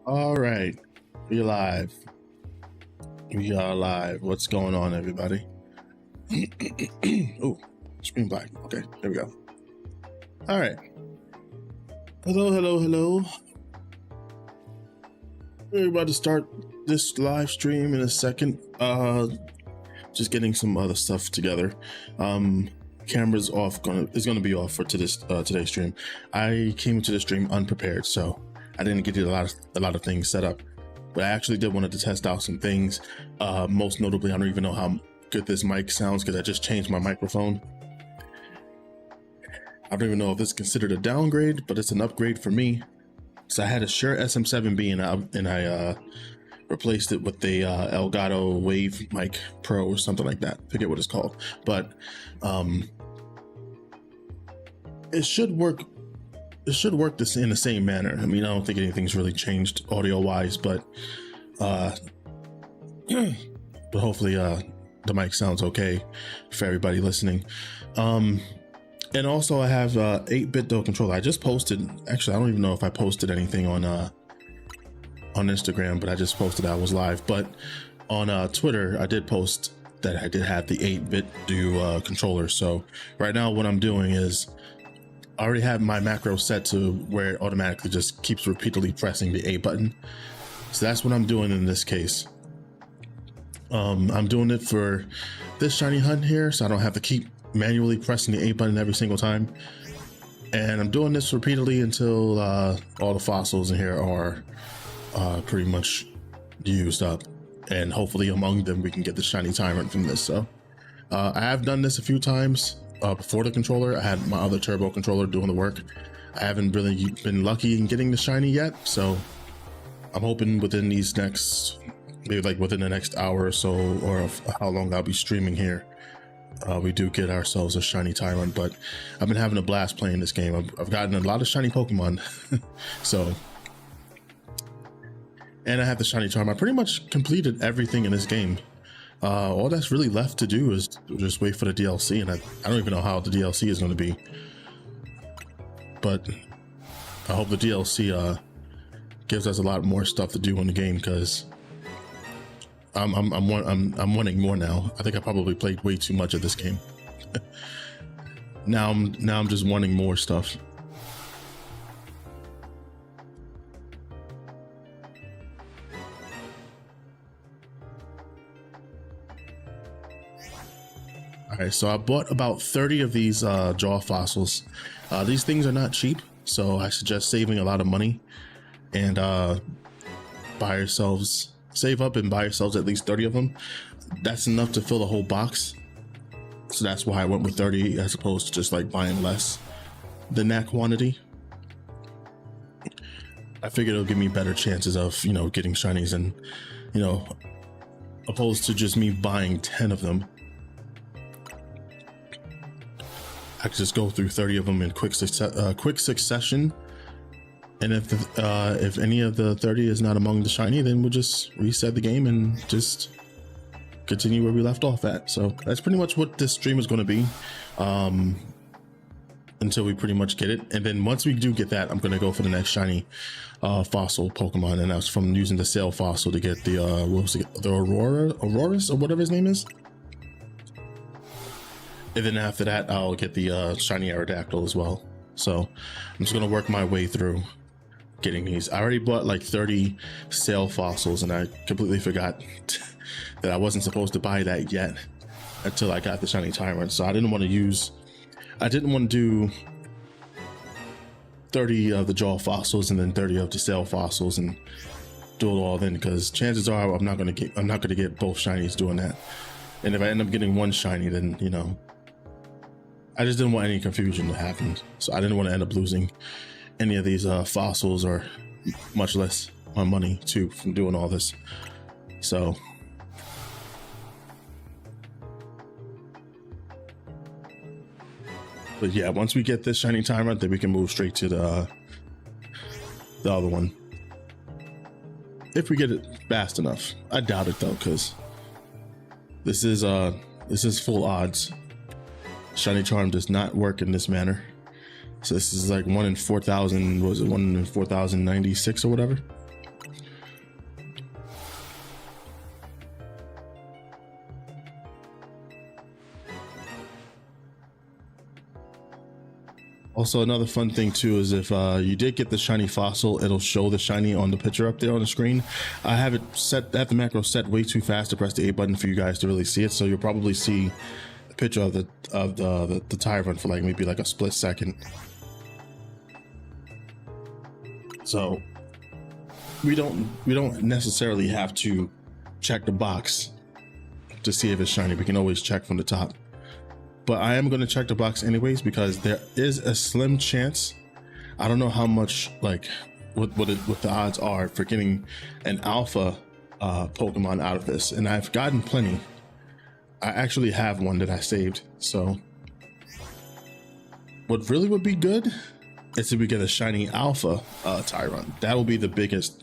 All right, we live. We are live. What's going on, everybody? Oh, screen black. Okay, there we go. All right. Hello. We're about to start this live stream in a second. Just getting some other stuff together. Camera's off. Is gonna be off for today's stream. I came into the stream unprepared, so I didn't get a lot of things set up. But I actually did want to test out some things. Most notably, I don't even know how good this mic sounds because I just changed my microphone. I don't even know if it's considered a downgrade, but it's an upgrade for me. So I had a Shure SM7B and I replaced it with the Elgato Wave Mic Pro or something like that. Forget what it's called, but it should work. It should work this in the same manner. I mean, I don't think anything's really changed audio wise, but hopefully the mic sounds okay for everybody listening. And also I have 8-bit dual controller. I just posted, actually, I don't even know if I posted anything on Instagram, but I just posted I was live. But on Twitter, I did post that I did have the 8-bit dual controller. So right now what I'm doing is I already have my macro set to where it automatically just keeps repeatedly pressing the A button. So that's what I'm doing in this case. I'm doing it for this shiny hunt here, so I don't have to keep manually pressing the A button every single time. And I'm doing this repeatedly until all the fossils in here are pretty much used up. And hopefully among them we can get the shiny Tyrunt from this. So I have done this a few times. Before the controller, I had my other turbo controller doing the work. I haven't really been lucky in getting the shiny yet, so I'm hoping within these next, maybe like within the next hour or so, or how long I'll be streaming here, we do get ourselves a shiny Tyrunt. But I've been having a blast playing this game. I've gotten a lot of shiny Pokemon, so, and I have the shiny charm. I pretty much completed everything in this game. All that's really left to do is just wait for the DLC, and I don't even know how the DLC is going to be, but I hope the DLC gives us a lot more stuff to do in the game, because I'm wanting more now. I think I probably played way too much of this game. now I'm just wanting more stuff. Alright, so I bought about 30 of these jaw fossils. These things are not cheap, so I suggest saving a lot of money and save up and buy yourselves at least 30 of them. That's enough to fill the whole box. So that's why I went with 30 as opposed to just like buying less than that quantity. I figured it'll give me better chances of, getting shinies, and, opposed to just me buying 10 of them. I could just go through 30 of them in quick succession, and if any of the 30 is not among the shiny, then we'll just reset the game and just continue where we left off at. So that's pretty much what this stream is going to be, until we pretty much get it. And then once we do get that, I'm going to go for the next shiny fossil Pokemon, and that's from using the Sail fossil to get the what was it, the Aurorus or whatever his name is. And then after that, I'll get the shiny Aerodactyl as well. So I'm just going to work my way through getting these. I already bought like 30 Sail fossils, and I completely forgot that I wasn't supposed to buy that yet until I got the shiny Tyrunt. So I didn't want to do 30 of the jaw fossils and then 30 of the Sail fossils and do it all then, because chances are I'm not going to get both shinies doing that. And if I end up getting one shiny, then, I just didn't want any confusion to happen. So I didn't want to end up losing any of these fossils, or much less my money too, from doing all this. So but yeah, once we get this shiny Tyrunt, then we can move straight to the other one, if we get it fast enough. I doubt it though, because this is full odds. Shiny charm does not work in this manner. So this is like 1 in 4,000. Was it 1 in 4,096 or whatever? Also, another fun thing too is if you did get the shiny fossil, it'll show the shiny on the picture up there on the screen. I have it set, I have the macro set way too fast to press the A button for you guys to really see it. So you'll probably see a picture of the Tyrunt for like maybe like a split second. So we don't necessarily have to check the box to see if it's shiny. We can always check from the top. But I am going to check the box anyways, because there is a slim chance, I don't know how much, like what the odds are for getting an alpha Pokemon out of this. And I've gotten plenty. I actually have one that I saved. So what really would be good is if we get a shiny alpha Tyrunt. That will be the biggest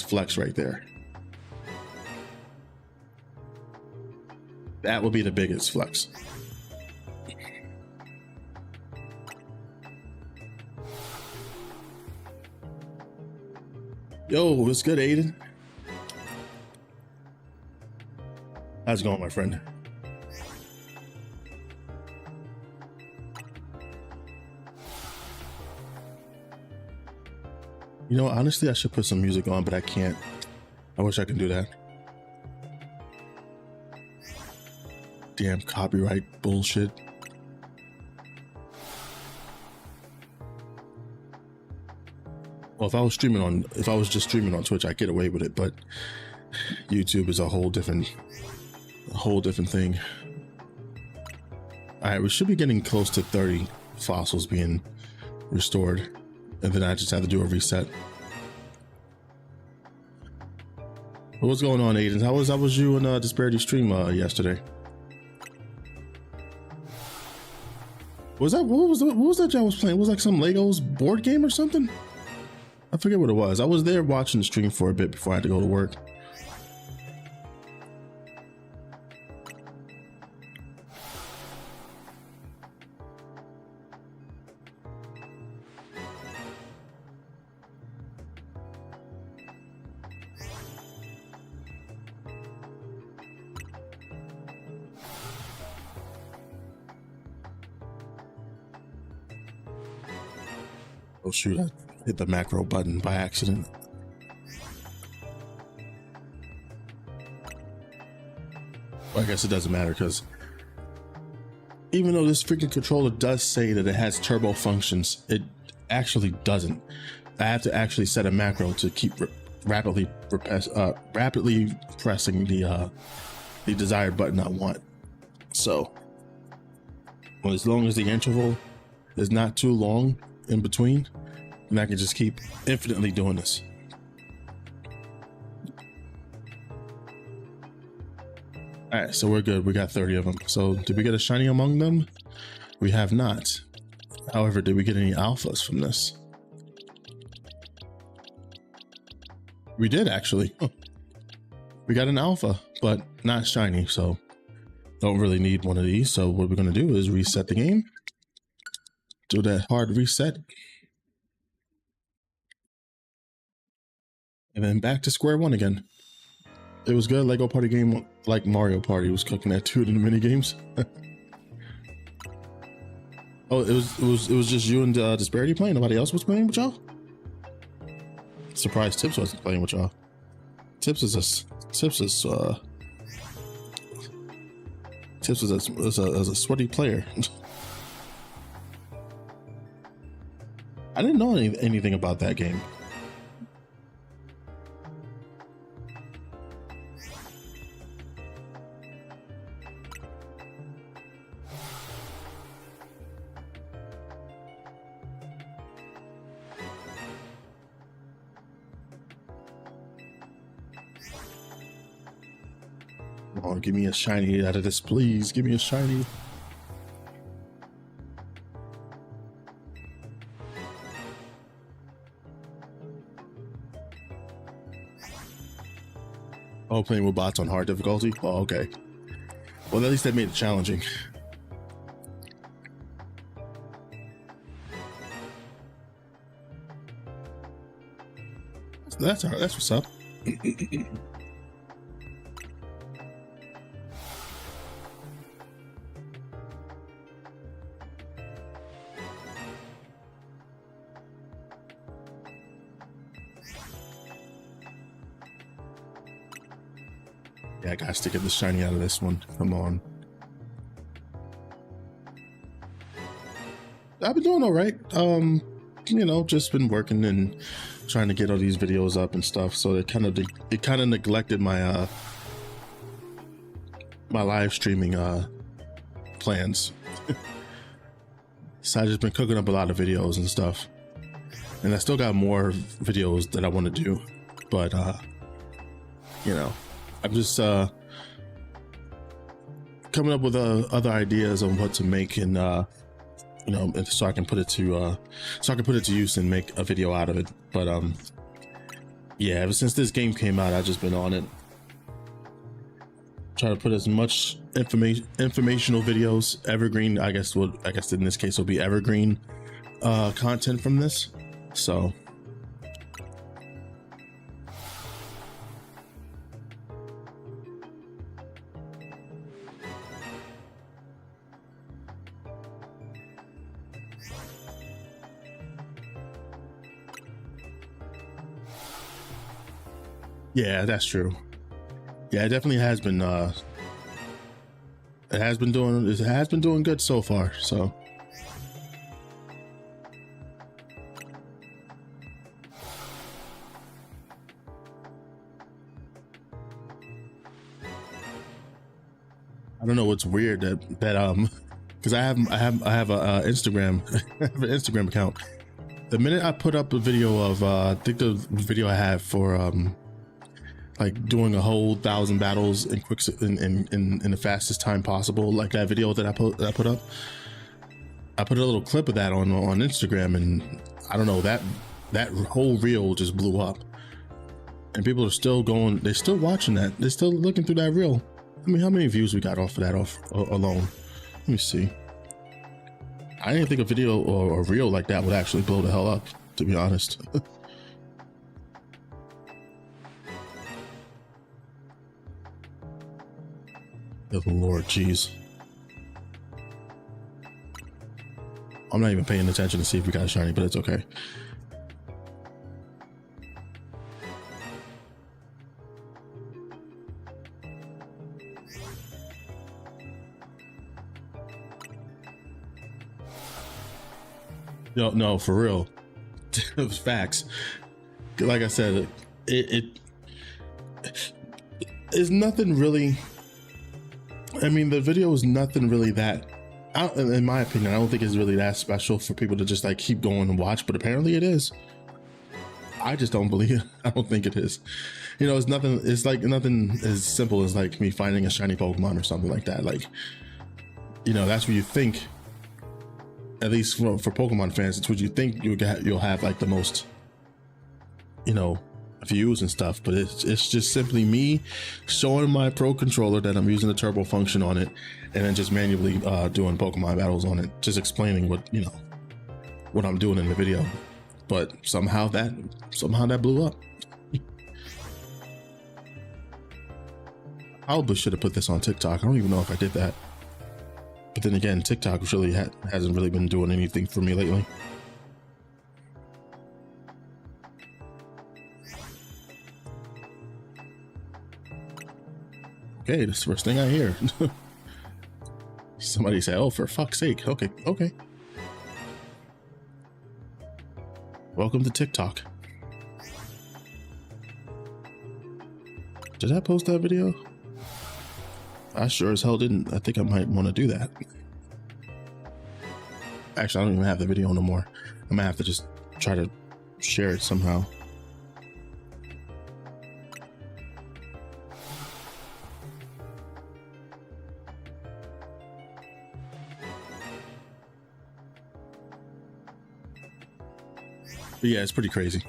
flex right there. That will be the biggest flex. Yo, what's good, Aiden? How's it going, my friend? You know, honestly, I should put some music on, but I can't. I wish I could do that. Damn copyright bullshit. Well, if I was just streaming on Twitch, I'd get away with it, but YouTube is a whole different thing. All right, we should be getting close to 30 fossils being restored, and then I just have to do a reset. What's going on, Aiden? How was you and Disparity stream yesterday? What was that I was playing? It was like some Legos board game or something? I forget what it was. I was there watching the stream for a bit before I had to go to work. Oh shoot, I hit the macro button by accident. Well, I guess it doesn't matter, because even though this freaking controller does say that it has turbo functions, it actually doesn't. I have to actually set a macro to keep rapidly pressing the desired button I want. So, well, as long as the interval is not too long in between, and I can just keep infinitely doing this. All right, so we're good. We got 30 of them. So did we get a shiny among them? We have not. However, did we get any alphas from this? We did, actually. Huh. We got an alpha, but not shiny, so don't really need one of these. So what we're going to do is reset the game. Do that hard reset. And then back to square one again. It was good. Lego party game like Mario Party was cooking that too in the mini games. Oh, it was just you and Disparity playing. Nobody else was playing with y'all. Surprised Tips wasn't playing with y'all. Tips is a sweaty player. I didn't know anything about that game. Oh, give me a shiny out of this, please. Give me a shiny. Oh, playing with bots on hard difficulty? Oh, okay. Well, at least they made it challenging. That's all right. That's what's up. Yeah, I gotta get the shiny out of this one. Come on. I've been doing all right. You know, just been working and trying to get all these videos up and stuff. So it kind of neglected my my live streaming plans. So I just been cooking up a lot of videos and stuff, and I still got more videos that I want to do, but you know, I'm just coming up with other ideas on what to make, and you know, so I can put it to use and make a video out of it. But yeah, ever since this game came out, I've just been on it, try to put as much informational videos, evergreen, I guess in this case will be evergreen content from this. So yeah, that's true. Yeah, it definitely has been it has been doing good so far. So I don't know what's weird that because I have a Instagram I have an Instagram account. The minute I put up a video of I think the video I have for like doing a whole 1,000 battles in the fastest time possible, like that video that I put up, I put a little clip of that on Instagram, and I don't know, that whole reel just blew up, and people are still they're still watching that, they're still looking through that reel. I mean, how many views we got off of that alone? Let me see. I didn't think a video or a reel like that would actually blow the hell up, to be honest. Good Lord, jeez. I'm not even paying attention to see if we got a shiny, but it's okay. No, for real. It was facts. Like I said, it is nothing really. I mean, the video is nothing really that, in my opinion, I don't think it's really that special for people to just like keep going and watch, but apparently it is. I just don't believe it. I don't think it is. You know, it's like nothing as simple as like me finding a shiny Pokemon or something like that. Like, you know, that's what you think, at least for Pokemon fans, it's what you think you'll have like the most, you know, views and stuff, but it's just simply me showing my Pro controller that I'm using the turbo function on it, and then just manually doing Pokemon battles on it, just explaining what, you know, what I'm doing in the video. But somehow that blew up. I probably should have put this on TikTok. I don't even know if I did that, but then again, TikTok really hasn't really been doing anything for me lately. Okay, that's the first thing I hear. Somebody say, "Oh, for fuck's sake." Okay. Welcome to TikTok. Did I post that video? I sure as hell didn't. I think I might want to do that. Actually, I don't even have the video no more. I'm gonna have to just try to share it somehow. But yeah, it's pretty crazy.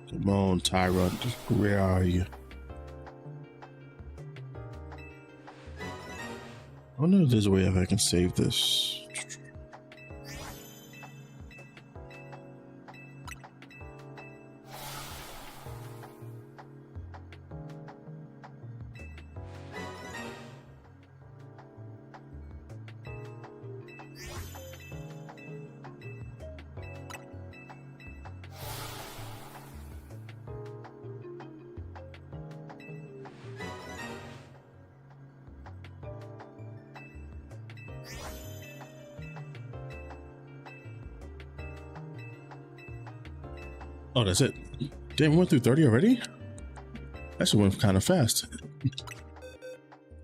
Come on, Tyrunt, where are you? I wonder if there's a way if I can save this. Oh, that's it. Damn, we went through 30 already? That should went kind of fast.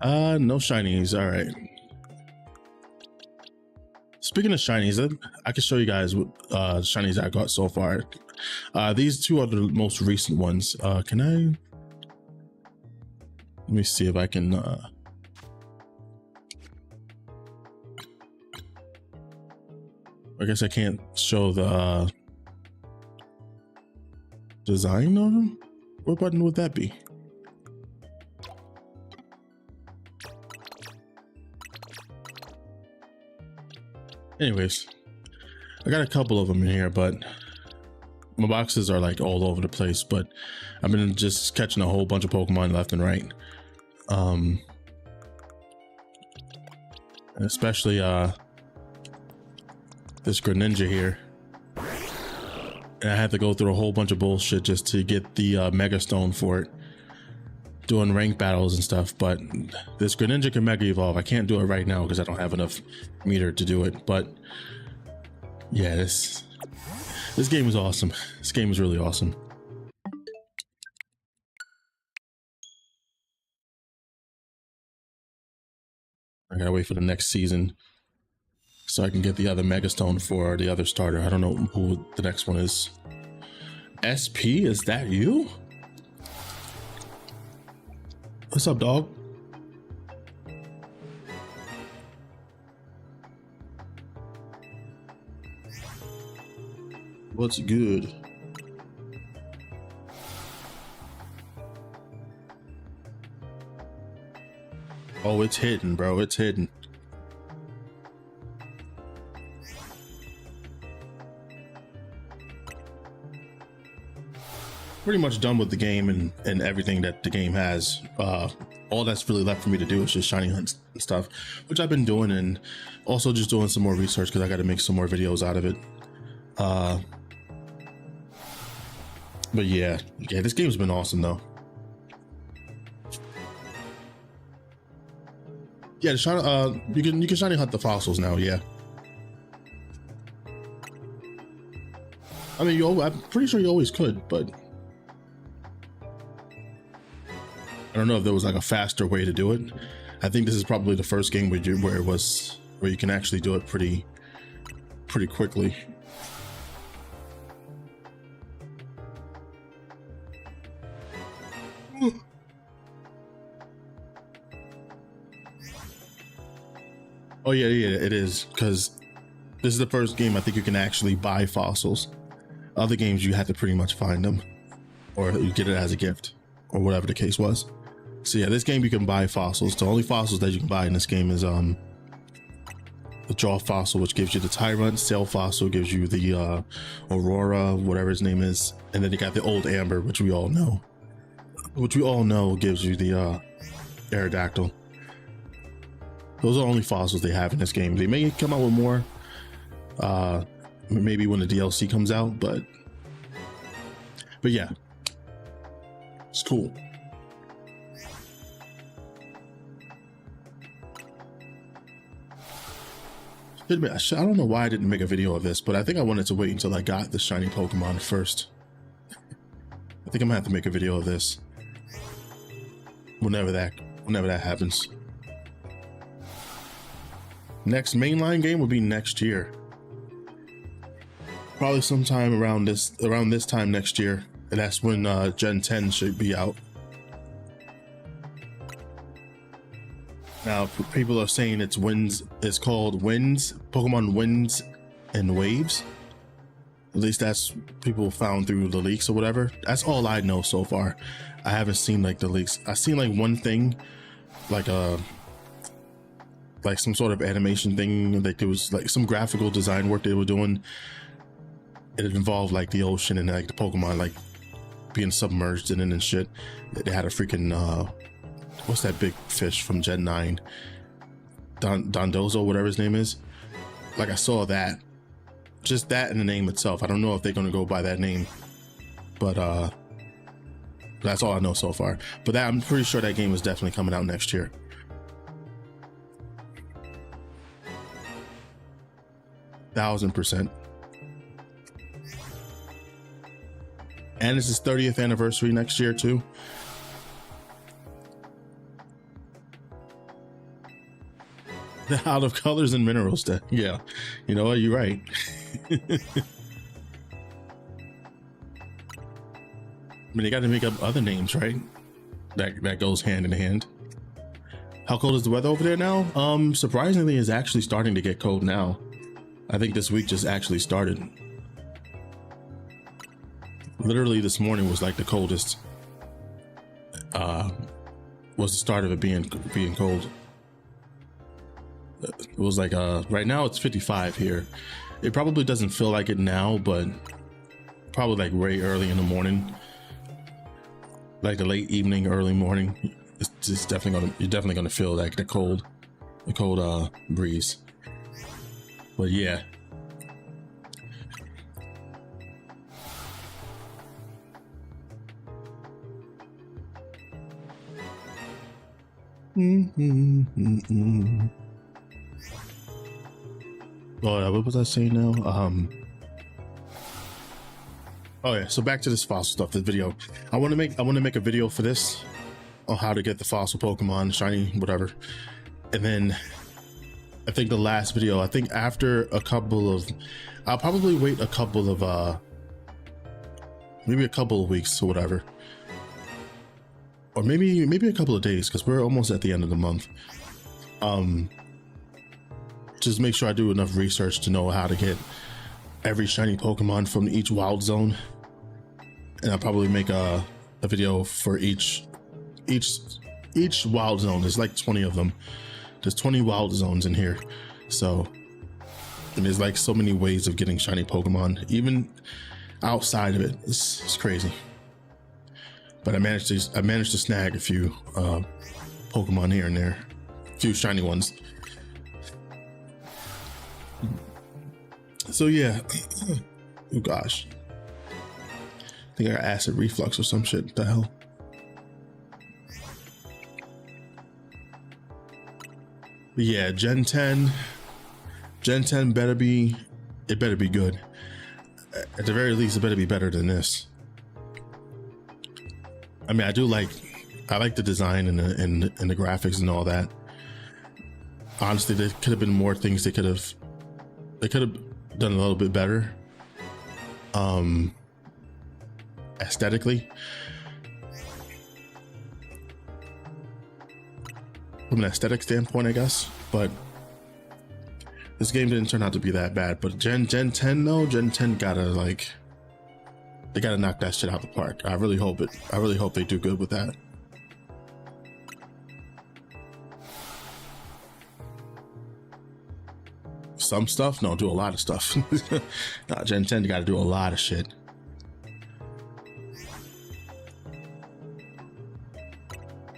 No shinies. All right. Speaking of shinies, I can show you guys what shinies I got so far. These two are the most recent ones. Can I? Let me see if I can. I guess I can't show the design of them. What button would that be? Anyways, I got a couple of them in here, but my boxes are like all over the place. But I've been just catching a whole bunch of Pokemon left and right. Especially this Greninja here. And I had to go through a whole bunch of bullshit just to get the Mega Stone for it. Doing rank battles and stuff, but this Greninja can Mega Evolve. I can't do it right now because I don't have enough meter to do it. But yeah, this game is awesome. This game is really awesome. I gotta wait for the next season so I can get the other Mega Stone for the other starter. I don't know who the next one is. SP, is that you? What's up, dog? What's good? Oh, it's hidden, bro. It's hidden. Pretty much done with the game and everything that the game has. All that's really left for me to do is just shiny hunts and stuff, which I've been doing, and also just doing some more research because I got to make some more videos out of it. But yeah, this game's been awesome though. Yeah, the shiny, you can shiny hunt the fossils now. Yeah. I mean, I'm pretty sure you always could, but I don't know if there was like a faster way to do it. I think this is probably the first game where you can actually do it pretty quickly. Oh yeah, it is, because this is the first game I think you can actually buy fossils. Other games you have to pretty much find them, or you get it as a gift, or whatever the case was. So yeah, this game you can buy fossils. The only fossils that you can buy in this game is the Jaw fossil, which gives you the Tyrunt. Sail fossil gives you the Aurora, whatever his name is, and then you got the Old Amber, which we all know gives you the Aerodactyl. Those are the only fossils they have in this game. They may come out with more, maybe when the DLC comes out, but yeah, it's cool. I don't know why I didn't make a video of this, but I think I wanted to wait until I got the shiny Pokemon first. I think I'm gonna have to make a video of this whenever that happens. Next mainline game will be next year, probably sometime around this time next year, and that's when Gen 10 should be out. Now people are saying it's called Winds, Pokemon Winds and Waves. At least that's people found through the leaks or whatever. That's all I know so far. I haven't seen like the leaks. I've seen like one thing, like like some sort of animation thing. Like it was like some graphical design work they were doing. It involved like the ocean and like the Pokemon like being submerged in it and shit. They had a freaking what's that big fish from Gen 9? Dondozo, whatever his name is. Like I saw that. Just that in the name itself. I don't know if they're gonna go by that name. But that's all I know so far. But that, I'm pretty sure that game is definitely coming out next year. %1,000%. And it's his 30th anniversary next year too. The Out of Colors and Minerals deck. Yeah, you know what? You're right. I mean, they got to make up other names, right? That goes hand in hand. How cold is the weather over there now? Surprisingly, it's actually starting to get cold now. I think this week just actually started. Literally this morning was like the coldest. Was the start of it being cold. It was like right now it's 55 here. It probably doesn't feel like it now, but probably like way early in the morning. Like the late evening, early morning, it's definitely you're definitely gonna feel like the cold breeze. But yeah. Oh, what was I saying now? Oh yeah, so back to this fossil stuff, this video. I want to make a video for this on how to get the fossil Pokemon, shiny, whatever. And then I think the last video, I think after a couple of, I'll probably wait a couple of, maybe a couple of weeks or whatever. Or maybe a couple of days, because we're almost at the end of the month. Just make sure I do enough research to know how to get every shiny Pokemon from each wild zone. And I'll probably make a video for each wild zone. There's like 20 of them. There's 20 wild zones in here. So, and there's like so many ways of getting shiny Pokemon, even outside of it. It's crazy. But I managed to snag a few Pokemon here and there, a few shiny ones. So yeah, oh gosh, I think I got acid reflux or some shit. What the hell? But yeah, Gen 10 better be good. At the very least, it better be better than this. I mean, I like the design and the graphics and all that. Honestly, there could have been more things they could have done a little bit better, aesthetically. From an aesthetic standpoint, I guess. But this game didn't turn out to be that bad. But Gen 10 though, Gen 10 they gotta knock that shit out the park. I really hope they do good with that. Some stuff? No, do a lot of stuff. Nah, Gen 10 gotta do a lot of shit.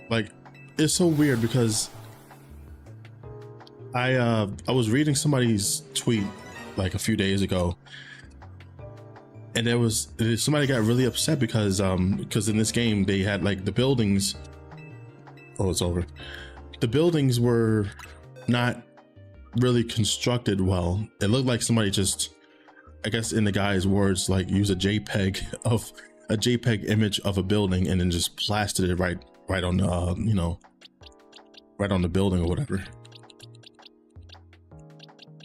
Like, it's so weird because I was reading somebody's tweet like a few days ago, and somebody got really upset because in this game they had like the buildings. Oh, it's over. The buildings were not really constructed well. It looked like somebody just, I guess in the guy's words, like use a JPEG image of a building and then just plastered it right on the right on the building or whatever.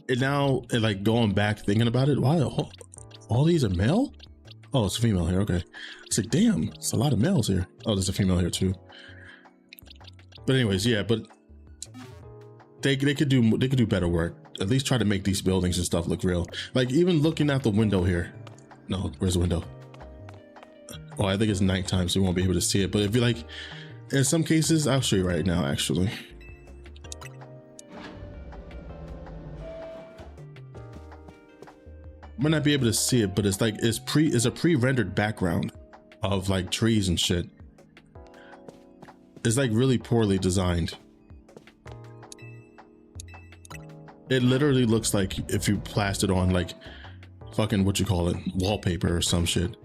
And now, like going back thinking about it, wow, all these are male? Oh, it's a female here. Okay, it's like, damn, it's a lot of males here. Oh, there's a female here too. But anyways, yeah, but they could do better work. At least try to make these buildings and stuff look real. Like even looking out the window here. No, where's the window? Oh, I think it's nighttime, so you won't be able to see it. But if you like, in some cases, I'll show you right now, actually. might not be able to see it, but it's like it's a pre-rendered background of like trees and shit. It's like really poorly designed. It literally looks like if you plastered on like fucking wallpaper or some shit.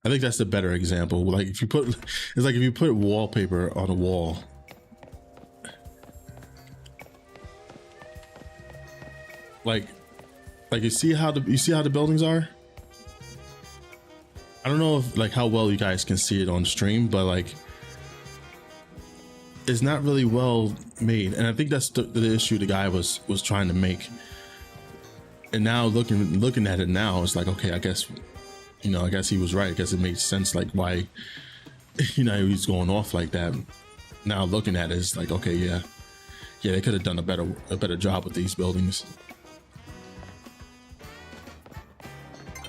I think that's the better example. Like if you put, it's like if you put wallpaper on a wall. Like you see how the buildings are? I don't know if like how well you guys can see it on stream, but like it's not really well made, and I think that's the issue the guy was trying to make. And now looking at it now, it's like, okay, I guess he was right. I guess it makes sense, like why he's going off like that. Now looking at it, it's like, okay, yeah, they could have done a better job with these buildings.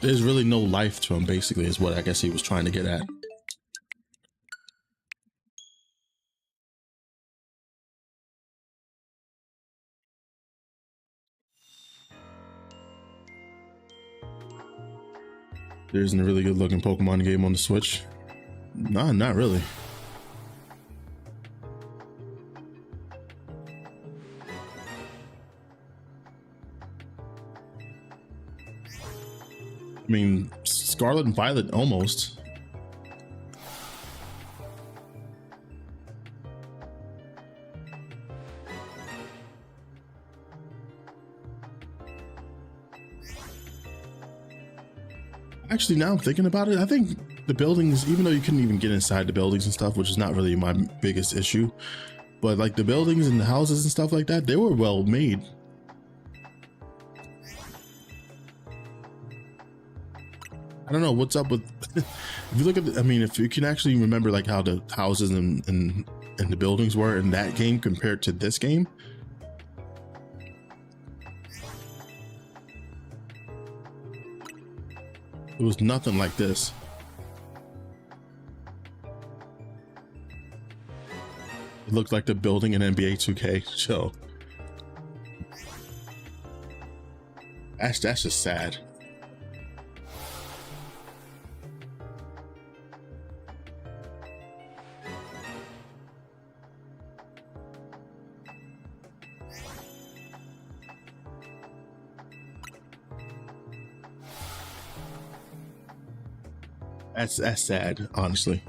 There's really no life to him, basically, is what I guess he was trying to get at. There isn't a really good looking Pokemon game on the Switch. Nah, not really. I mean, Scarlet and Violet almost. Actually, now I'm thinking about it, I think the buildings, even though you couldn't even get inside the buildings and stuff, which is not really my biggest issue, but like the buildings and the houses and stuff like that, they were well made. I don't know what's up with if you look at I mean, if you can actually remember like how the houses and the buildings were in that game compared to this game, it was nothing like this. It looked like the building in NBA 2K show. That's just sad. That's sad, honestly.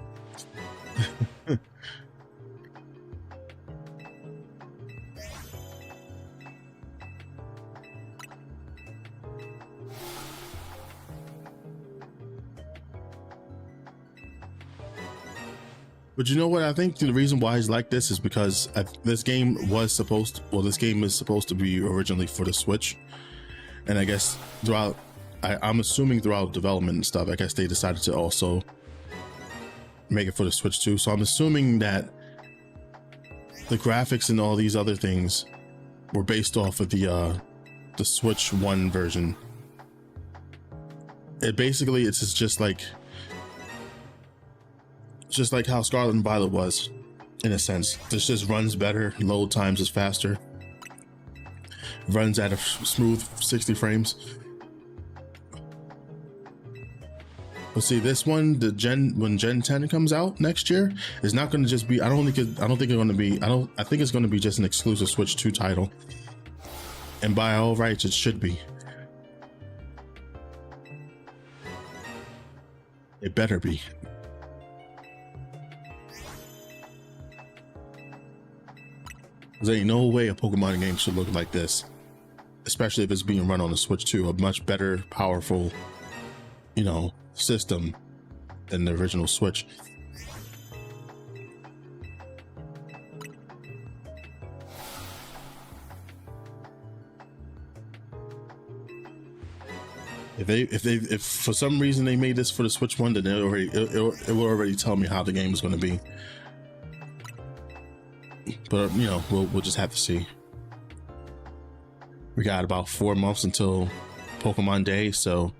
But you know what? I think the reason why he's like this is because this game is supposed to be originally for the Switch, and I guess throughout, I'm assuming throughout development and stuff, I guess they decided to also make it for the Switch too. So I'm assuming that the graphics and all these other things were based off of the Switch 1 version. It's just like how Scarlet and Violet was, in a sense. This just runs better, load times is faster, runs at a smooth 60 frames. But see, this one, when Gen 10 comes out next year, is not going to just be. I think it's going to be just an exclusive Switch 2 title, and by all rights, it should be. It better be. There ain't no way a Pokemon game should look like this, especially if it's being run on the Switch 2, a much better, powerful, system than the original Switch. If for some reason they made this for the Switch 1, then it will already tell me how the game is going to be. But we'll just have to see. We got about 4 months until Pokemon Day, so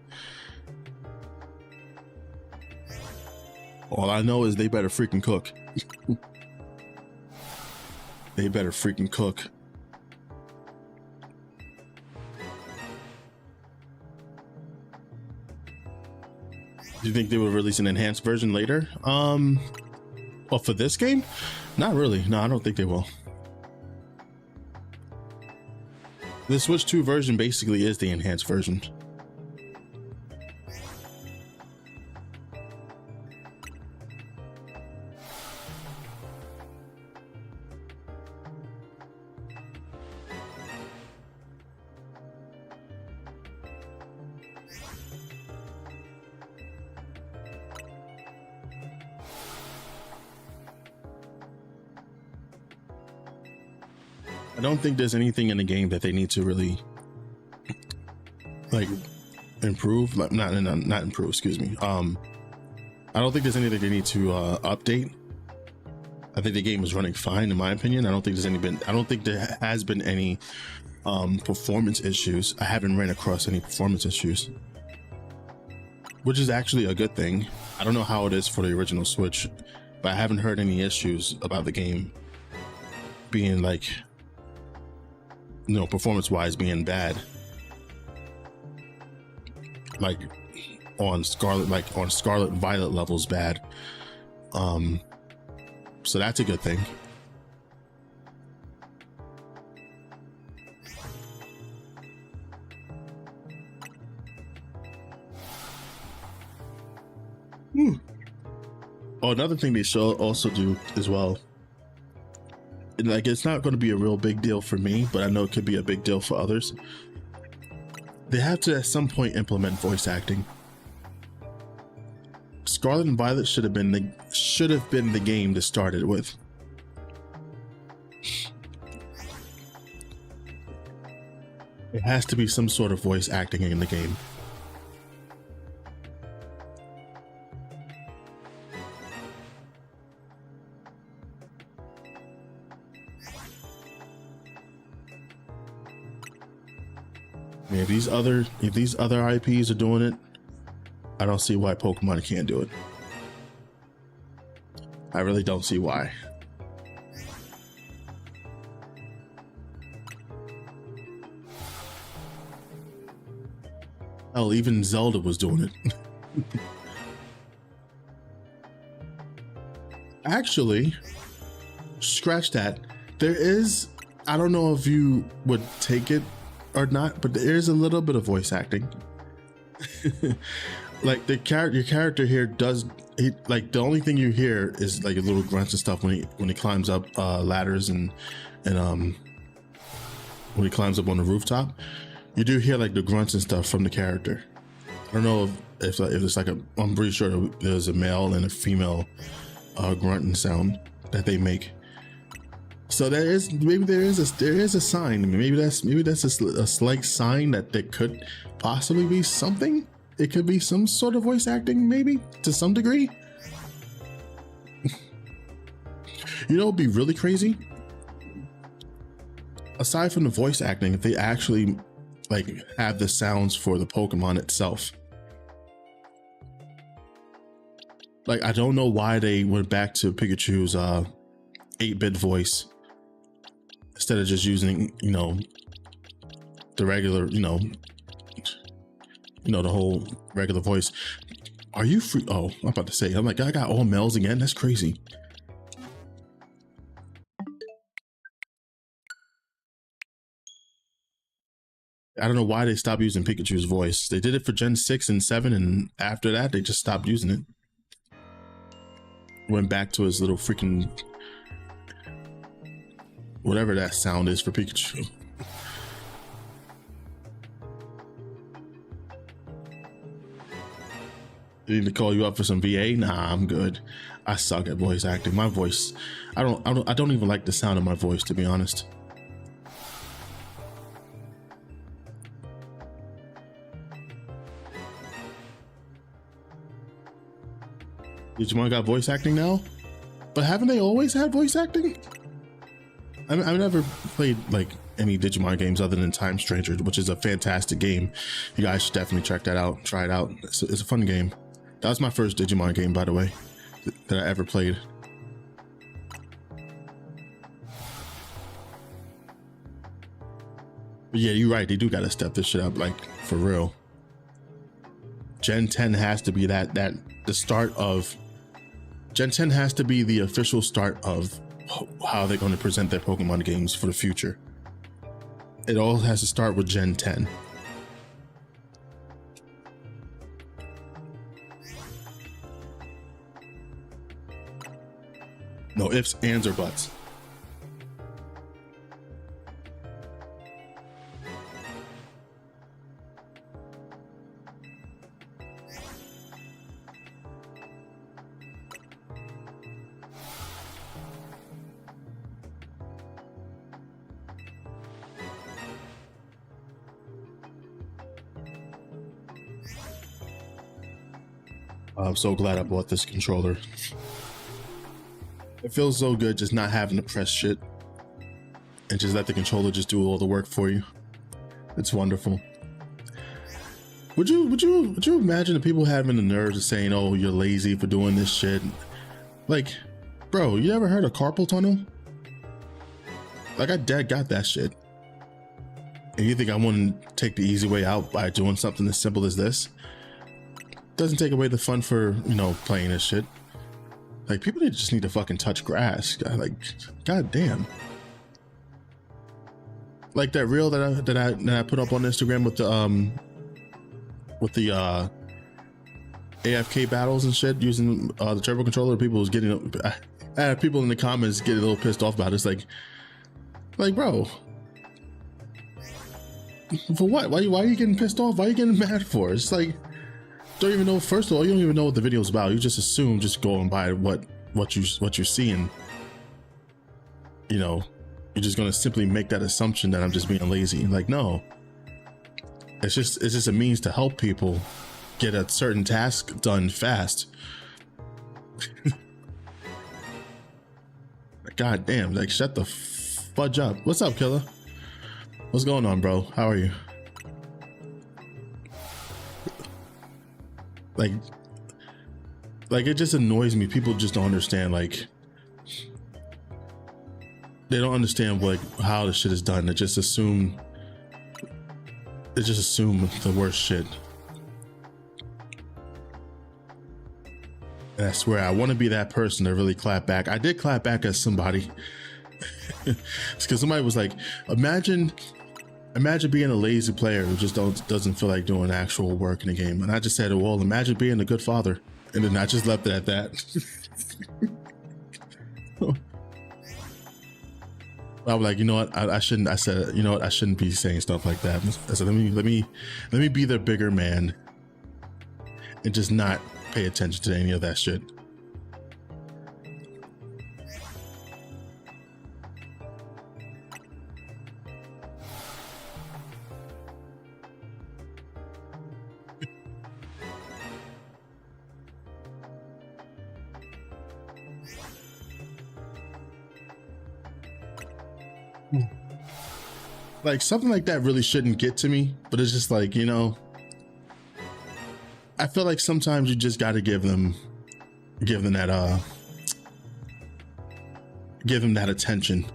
all I know is they better freaking cook. They better freaking cook. Do you think they would release an enhanced version later? Well, for this game, not really. No, I don't think they will. The Switch 2 version basically is the enhanced version. I don't think there's anything in the game that they need to really like improve, like not improve, excuse me. I don't think there's anything they need to update. I think the game is running fine in my opinion. I don't think there has been any performance issues. I haven't ran across any performance issues, which is actually a good thing. I don't know how it is for the original Switch, but I haven't heard any issues about the game being like, you know, performance wise being bad, like on Scarlet Violet levels bad. So that's a good thing. Oh, another thing they should also do as well, like, it's not going to be a real big deal for me, but I know it could be a big deal for others. They have to at some point implement voice acting. Scarlet and Violet should have been the game to start it with. It has to be some sort of voice acting in the game. If these other IPs are doing it, I don't see why Pokemon can't do it. I really don't see why. Hell, even Zelda was doing it. Actually, scratch that. There is, I don't know if you would take it or not, but there is a little bit of voice acting. Like your character here does, like the only thing you hear is like a little grunts and stuff when he climbs up ladders and when he climbs up on the rooftop. You do hear like the grunts and stuff from the character. I don't know if it's like I'm pretty sure there's a male and a female grunting sound that they make. So there is a sign. I mean, maybe that's a slight sign that there could possibly be something. It could be some sort of voice acting, maybe to some degree. You know, it'd be really crazy. Aside from the voice acting, if they actually like have the sounds for the Pokemon itself. Like, I don't know why they went back to Pikachu's 8-bit voice instead of just using, you know, the regular, you know, the whole regular voice. Are you free? Oh, I'm about to say, I'm like, I got all males again. That's crazy. I don't know why they stopped using Pikachu's voice. They did it for Gen 6 and 7, and after that, they just stopped using it. Went back to his little freaking whatever that sound is for Pikachu. They need to call you up for some VA? Nah, I'm good. I suck at voice acting. My voice, I don't even like the sound of my voice, to be honest. Digimon got voice acting now? But haven't they always had voice acting? I've never played like any Digimon games other than Time Stranger, which is a fantastic game. You guys should definitely check that out. Try it out. It's a fun game. That was my first Digimon game, by the way, that I ever played. But yeah, you're right. They do gotta step this shit up, like, for real. Gen 10 has to be the start of Gen 10 has to be the official start of how they're going to present their Pokemon games for the future. It all has to start with Gen 10. No ifs, ands, or buts. I'm so glad I bought this controller. It feels so good just not having to press shit and just let the controller just do all the work for you. It's wonderful. Would you imagine the people having the nerves of saying, "Oh, you're lazy for doing this shit"? Like, bro, you ever heard of carpal tunnel? Like, I dead got that shit. And you think I want to take the easy way out by doing something as simple as this? Doesn't take away the fun for, you know, playing this shit. Like, people just need to fucking touch grass. Like, god damn. Like that reel that I put up on Instagram with the AFK battles and shit using the turbo controller. People was getting, I had people in the comments getting a little pissed off about it. It's like, bro, for what? Why are you getting pissed off? Why are you getting mad for? It's like, don't even know. First of all, you don't even know what the video's about. You just assume, just going by what you're seeing. You know, you're just gonna simply make that assumption that I'm just being lazy. Like, no, it's just a means to help people get a certain task done fast. God damn! Like, shut the fudge up. What's up, killer? What's going on, bro? How are you? Like it just annoys me. People just don't understand. Like, they don't understand like how the shit is done. They just assume the worst shit. And I swear, I want to be that person to really clap back. I did clap back at somebody. It's because somebody was like, imagine being a lazy player who just doesn't feel like doing actual work in the game. And I just said, well, imagine being a good father. And then I just left it at that. I was like, you know what? I shouldn't. I said, you know what? I shouldn't be saying stuff like that. I said, let me be the bigger man and just not pay attention to any of that shit. Like, something like that really shouldn't get to me, but it's just like, you know, I feel like sometimes you just got to give them that attention.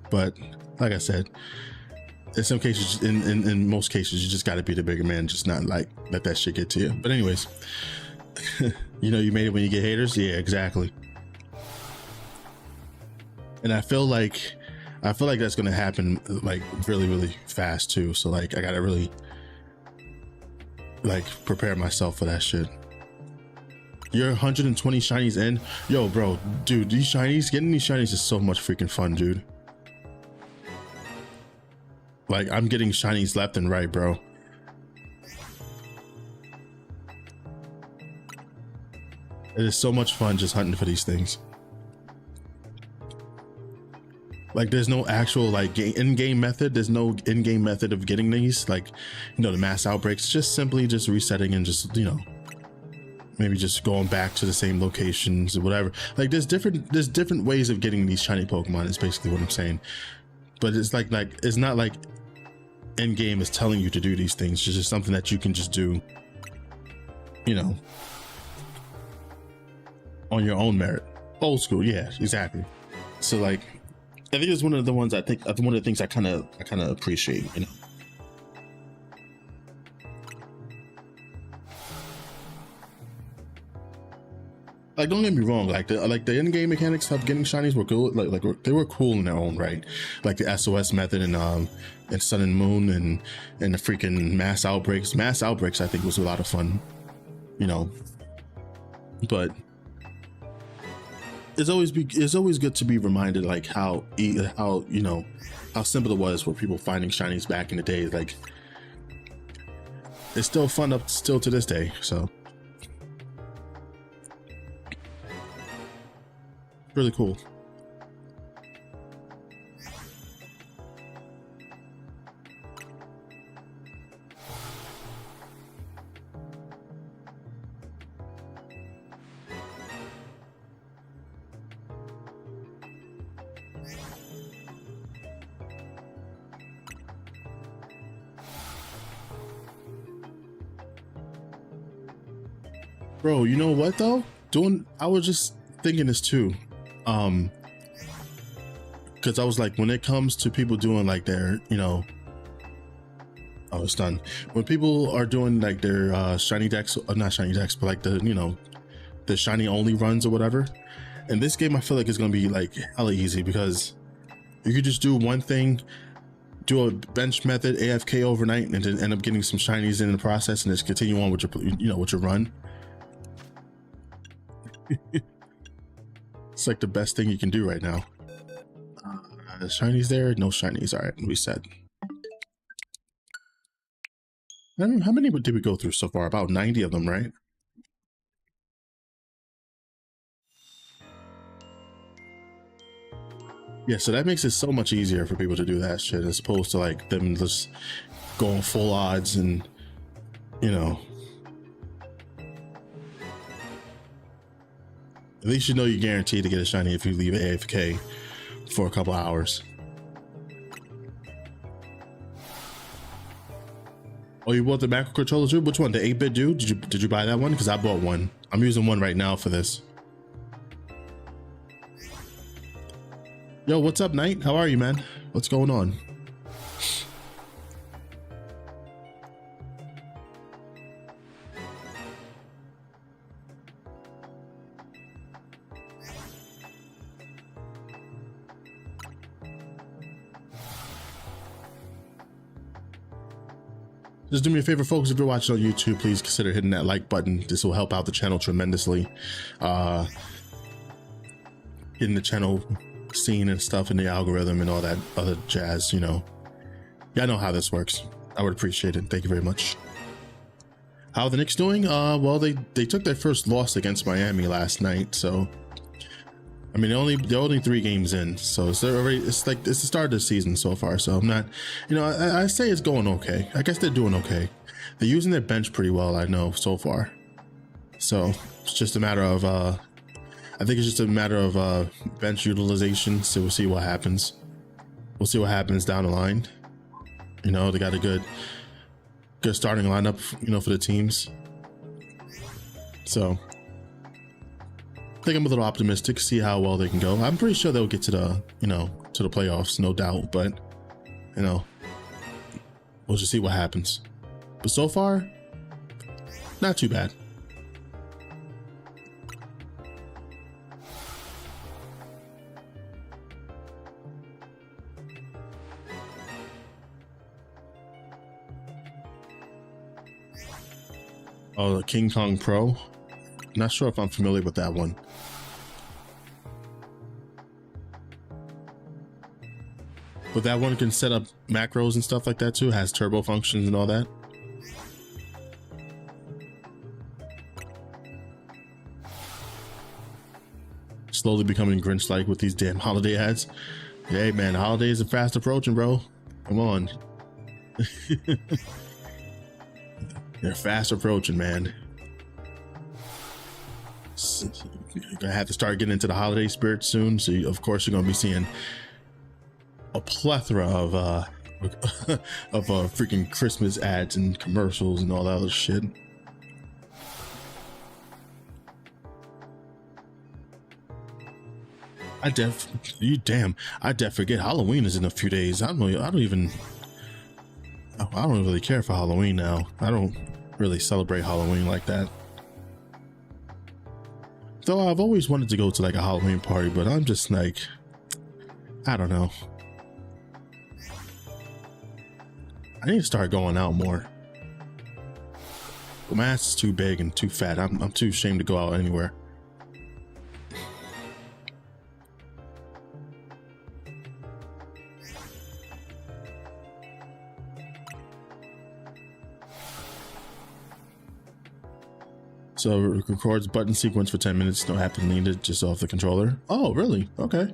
But like I said, in some cases, in most cases, you just got to be the bigger man, just not like let that shit get to you. But anyways, you know, you made it when you get haters. Yeah, exactly. And I feel like that's gonna happen like really, really fast too. So like, I gotta really like prepare myself for that shit. You're 120 shinies in, yo, bro, dude. Getting these shinies is so much freaking fun, dude. Like, I'm getting shinies left and right, bro. It is so much fun just hunting for these things. Like, there's no actual like in-game method. There's no in-game method of getting these, like, you know, the mass outbreaks. Just simply just resetting and just, you know, maybe just going back to the same locations or whatever. Like, there's different ways of getting these shiny Pokemon is basically what I'm saying. But it's like it's not like in-game is telling you to do these things. It's just something that you can just do, you know, on your own merit. Old school, yeah, exactly. So like, I think it's one of the things I kind of appreciate, you know. Like, don't get me wrong, like the in-game mechanics of getting shinies were good. Like they were cool in their own right. Like the SOS method and Sun and Moon and the freaking mass outbreaks. Mass outbreaks, I think, was a lot of fun. You know, but it's always good to be reminded like how you know how simple it was for people finding shinies back in the day. Like it's still fun up still to this day. So really cool. Bro, you know what though? I was just thinking this too. Because I was like, when it comes to people doing like their, you know, oh, it's done. When people are doing like their shiny decks, not shiny decks, but like the, you know, the shiny only runs or whatever. In this game, I feel like it's gonna be like hella easy because you could just do one thing, do a bench method, AFK overnight, and then end up getting some shinies in the process, and just continue on with your, you know, with your run. It's like the best thing you can do right now. Shinies there? No shinies. All right, reset. How many did we go through so far? About 90 of them, right? Yeah, so that makes it so much easier for people to do that shit as opposed to like them just going full odds and, you know. At least you know you're guaranteed to get a shiny if you leave it AFK for a couple hours. Oh, you bought the macro controller too? Which one? The 8-bit dude? Did you buy that one? Because I bought one. I'm using one right now for this. Yo, what's up, Knight? How are you, man? What's going on? Just do me a favor, folks. If you're watching on YouTube, please consider hitting that like button. This will help out the channel tremendously. Getting the channel seen and stuff in the algorithm and all that other jazz, you know. Yeah, I know how this works. I would appreciate it. Thank you very much. How are the Knicks doing? Well, they took their first loss against Miami last night, so I mean, they're only 3 games in, so it's like it's the start of the season so far. So I'm not, you know, I say it's going okay. I guess they're doing okay. They're using their bench pretty well, I know, so far. So it's just a matter of, I think it's just a matter of bench utilization. So we'll see what happens. We'll see what happens down the line. You know, they got a good starting lineup, you know, for the teams. So I think I'm a little optimistic, see how well they can go. I'm pretty sure they'll get to the, you know, to the playoffs, no doubt, but you know, we'll just see what happens. But so far, not too bad. Oh, the King Kong Pro. Not sure if I'm familiar with that one. But that one can set up macros and stuff like that too, has turbo functions and all that. Slowly becoming Grinch-like with these damn holiday ads. Hey man, the holidays are fast approaching, bro. Come on. They're fast approaching, man. You're gonna have to start getting into the holiday spirit soon. So of course you're gonna be seeing a plethora of freaking Christmas ads and commercials and all that other shit. I def forget Halloween is in a few days. I don't really care for Halloween now. I don't really celebrate Halloween like that. Though I've always wanted to go to like a Halloween party, but I'm just like, I don't know. I need to start going out more. But my ass is too big and too fat. I'm too ashamed to go out anywhere. So it records button sequence for 10 minutes. No apps needed, just off the controller. Oh, really? Okay.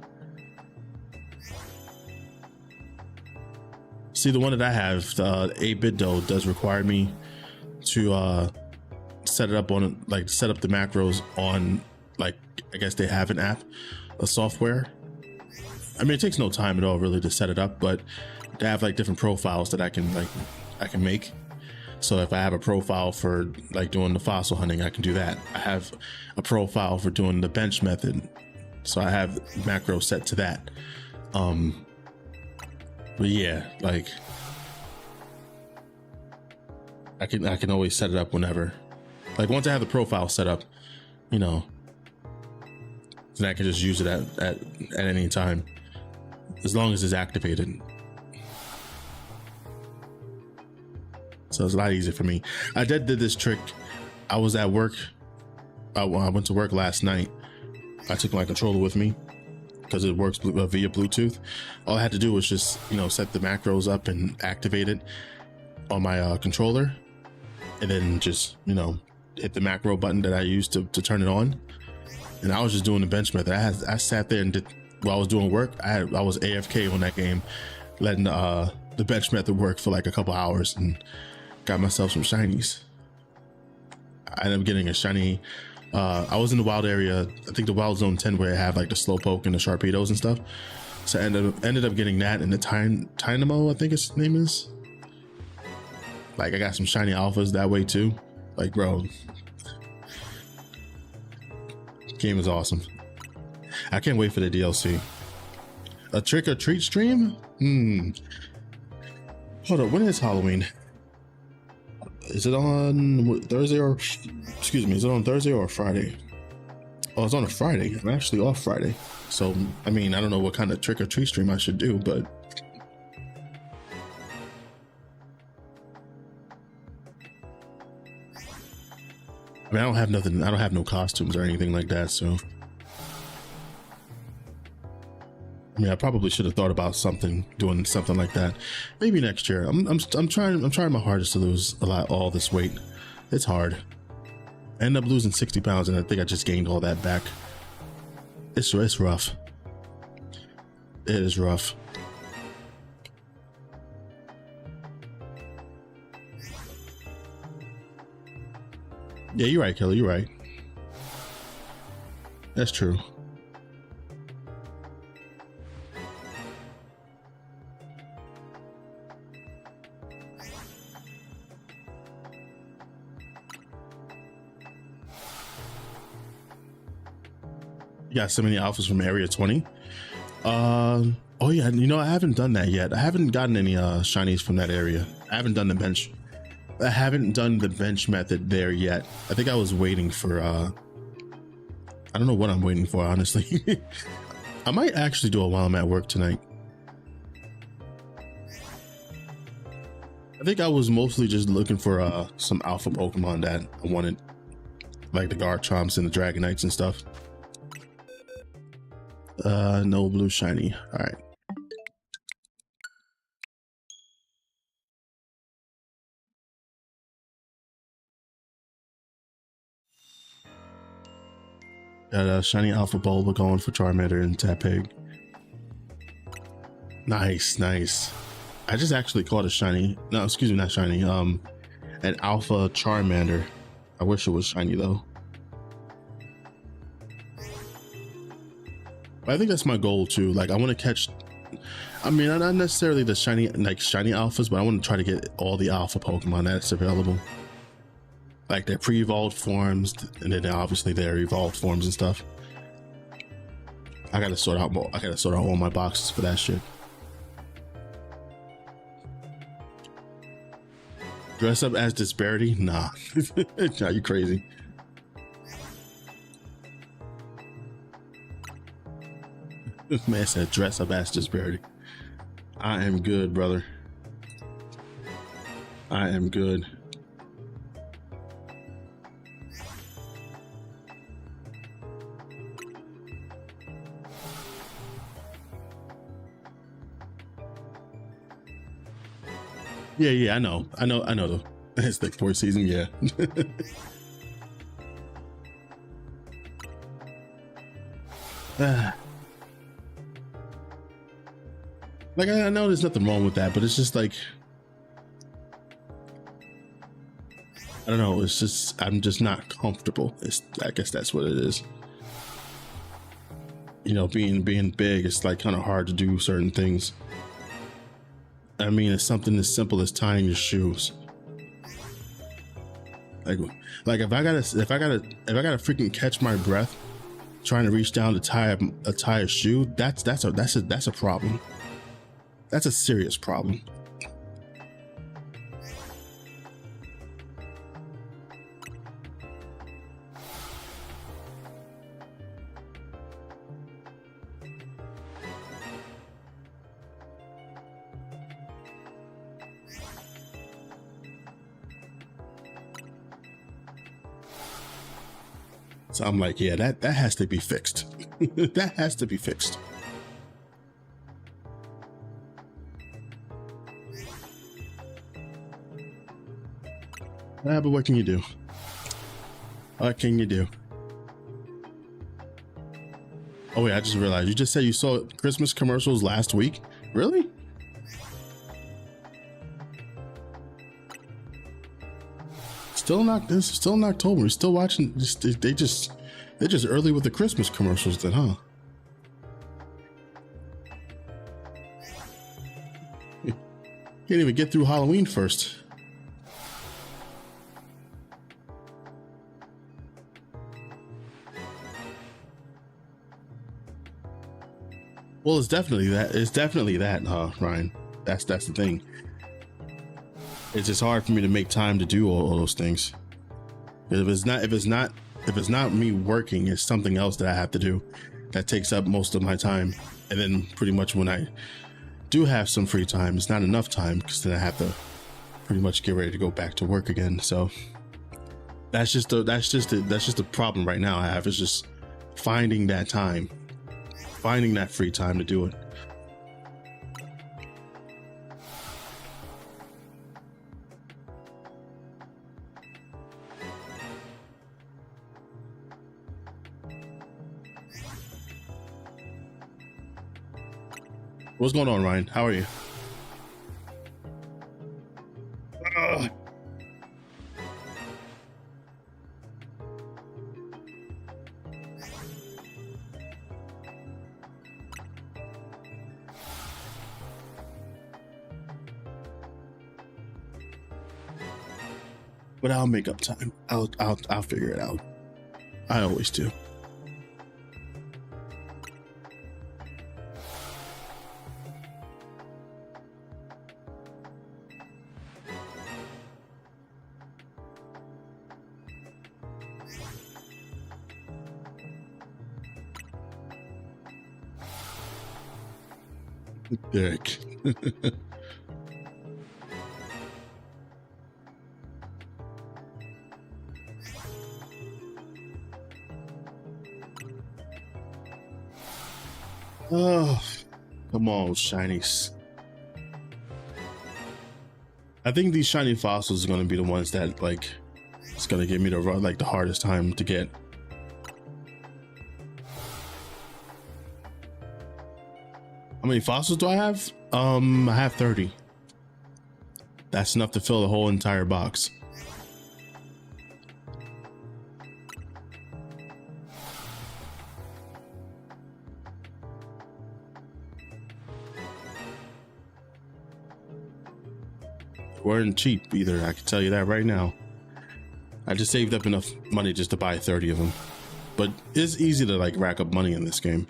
See, the one that I have, the 8-bit though, does require me to set it up on, like, set up the macros on, like, I guess they have an app, a software. I mean, it takes no time at all really to set it up, but they have like different profiles that I can make. So if I have a profile for like doing the fossil hunting, I can do that. I have a profile for doing the bench method, so I have macro set to that. But yeah, like I can always set it up whenever. Like once I have the profile set up, you know, then I can just use it at any time, as long as it's activated. So it's a lot easier for me. I did this trick. I was at work. I went to work last night. I took my controller with me because it works via Bluetooth. All I had to do was just, you know, set the macros up and activate it on my controller, and then just, you know, hit the macro button that I used to turn it on. And I was just doing the bench method. I sat there and did, while I was doing work, I was AFK on that game, letting the bench method work for like a couple hours, and got myself some shinies. I ended up getting a shiny. I was in the wild area, I think the wild zone 10, where I have like the slowpoke and the sharpedos and stuff. So I ended up getting that, and the Tynamo, I think its name is. Like I got some shiny alphas that way too. Like, bro, game is awesome. I can't wait for the DLC. A trick or treat stream? Hold up, when is Halloween? Is it on Thursday or, excuse me, is it on Thursday or Friday? Oh, it's on a Friday. I'm actually off Friday. So, I mean, I don't know what kind of trick or treat stream I should do, but I mean, I don't have nothing. I don't have no costumes or anything like that. So, I mean, I probably should have thought about doing something like that. Maybe next year. I'm trying my hardest to lose all this weight. It's hard. I end up losing 60 pounds, and I think I just gained all that back. It's rough. It is rough. Yeah, you're right, Kelly. You're right. That's true. You got so many alphas from Area 20. Oh yeah, you know, I haven't done that yet. I haven't gotten any shinies from that area. I haven't done the bench. I haven't done the bench method there yet. I think I was waiting for I don't know what I'm waiting for, honestly. I might actually do it while I'm at work tonight. I think I was mostly just looking for some alpha Pokemon that I wanted, like the Garchomps and the Dragonites and stuff. No blue shiny. All right. Got a shiny alpha Bulba going for Charmander and Tapig. Nice, nice. I just actually caught a shiny. No, excuse me, not shiny. An alpha Charmander. I wish it was shiny though. I think that's my goal too. Like I want to catch, I mean, not necessarily the shiny alphas, but I want to try to get all the alpha Pokemon that's available. Like their pre-evolved forms, and then obviously their evolved forms and stuff. I gotta sort out all my boxes for that shit. Dress up as Disparity? Nah. Nah, you crazy. Man said, dress up ass disparity. I am good, brother. I am good. Yeah, I know though. It's the fourth season, yeah. Like I know there's nothing wrong with that, but it's just like I don't know, it's just I'm just not comfortable. I guess that's what it is. You know, being big, it's like kind of hard to do certain things. I mean, it's something as simple as tying your shoes. Like if I gotta freaking catch my breath trying to reach down to tie a shoe, that's a problem. That's a serious problem. So I'm like, yeah, that has to be fixed. That has to be fixed. But what can you do? What can you do? Oh wait, I just realized you just said you saw Christmas commercials last week. Really? Still in October. We're still watching. They're just early with the Christmas commercials then, huh? Can't even get through Halloween first. Well, it's definitely that. It's definitely that, Ryan. That's the thing. It's just hard for me to make time to do all those things. If it's not me working, it's something else that I have to do that takes up most of my time. And then pretty much when I do have some free time, it's not enough time because then I have to pretty much get ready to go back to work again. So that's just the problem right now I have, is just finding that time, finding that free time to do it. What's going on, Ryan? How are you? But I'll make up time. I'll figure it out. I always do. Dick. Oh, come on, shinies. I think these shiny fossils are going to be the ones that, like, it's going to give me the hardest time to get. How many fossils do I have? I have 30. That's enough to fill the whole entire box. Weren't cheap either, I can tell you that right now. I just saved up enough money just to buy 30 of them. But it's easy to like rack up money in this game.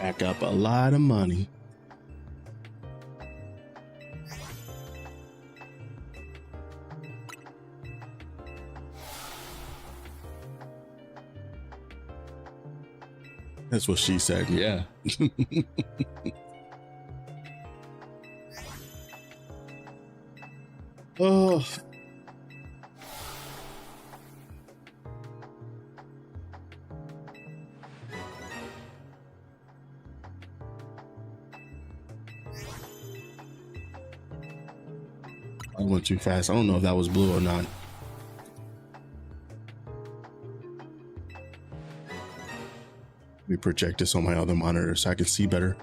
Rack up a lot of money. That's what she said. Yeah. Oh. I went too fast. I don't know if that was blue or not. Let me project this on my other monitor so I can see better.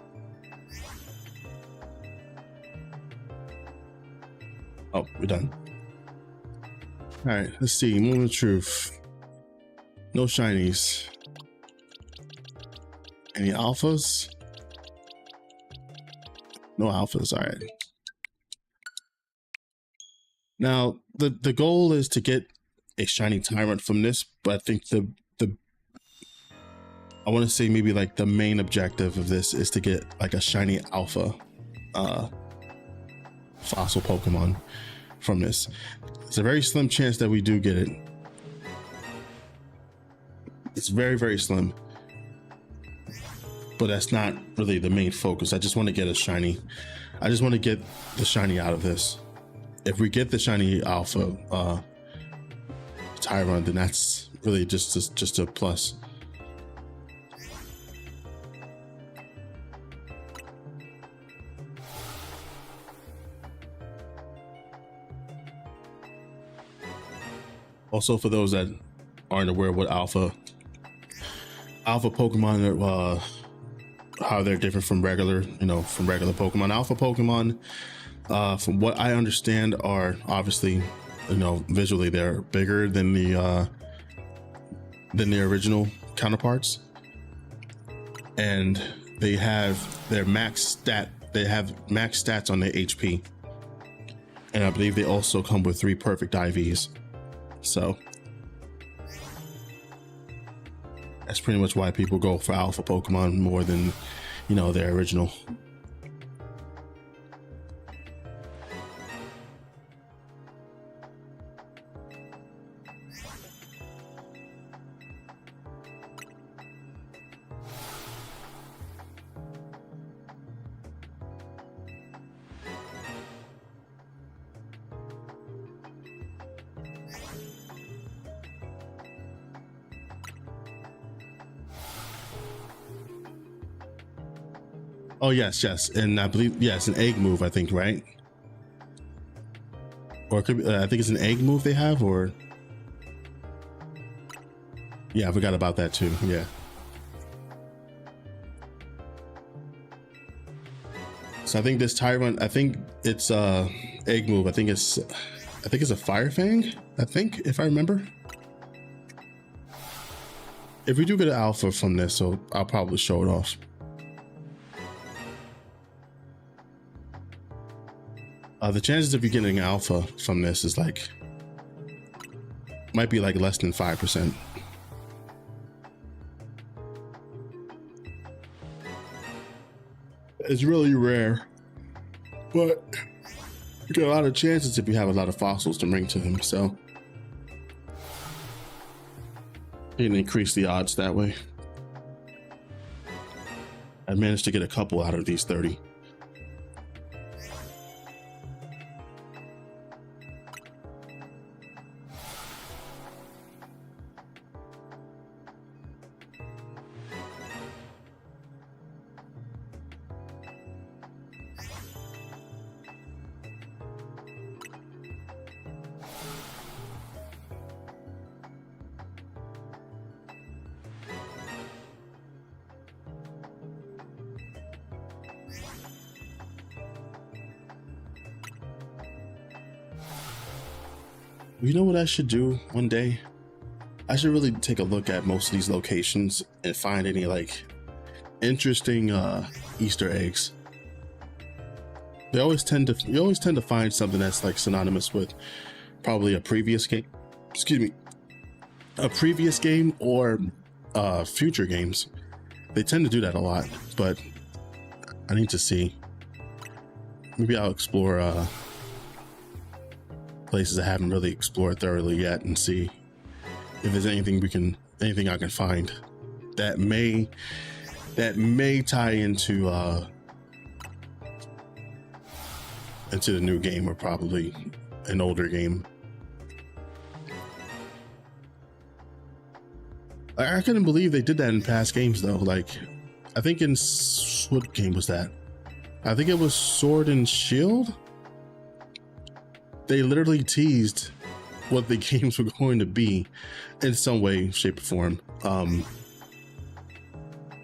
Oh, we're done. All right, let's see. Moment of truth. No shinies. Any alphas? No alphas. All right. Now, the goal is to get a shiny Tyrunt from this, but I think I want to say maybe like the main objective of this is to get like a shiny alpha fossil Pokemon from this. It's a very slim chance that we do get it. It's very, very slim. But that's not really the main focus. I just want to get a shiny. I just want to get the shiny out of this. If we get the shiny alpha Tyrunt, then that's really just a plus. Also, for those that aren't aware what alpha Pokemon are, how they're different from regular Pokemon. Alpha Pokemon, from what I understand, are obviously, visually they're bigger than the original counterparts, and they have their max stats on their HP, and I believe they also come with 3 perfect IVs. So that's pretty much why people go for alpha Pokemon more than, their original. Oh, yes. And I believe, it's an egg move, I think, right? Or it could be, I think it's an egg move they have, or... Yeah, I forgot about that too, yeah. So I think this Tyrunt, I think it's egg move. I think it's a Fire Fang, I think, if I remember. If we do get an alpha from this, so I'll probably show it off. The chances of you getting alpha from this is might be less than 5%. It's really rare, but you get a lot of chances if you have a lot of fossils to bring to him, so you can increase the odds that way. I managed to get a couple out of these 30. You know what I should do one day? I should really take a look at most of these locations and find any interesting Easter eggs. You always tend to find something that's synonymous with probably a previous game. Excuse me, a previous game or future games. They tend to do that a lot, but I need to see. Maybe I'll explore places I haven't really explored thoroughly yet and see if there's anything I can find that may tie into the new game, or probably an older game. I couldn't believe they did that in past games though. Like, I think in what game was that? I think it was Sword and Shield. They literally teased what the games were going to be in some way, shape, or form.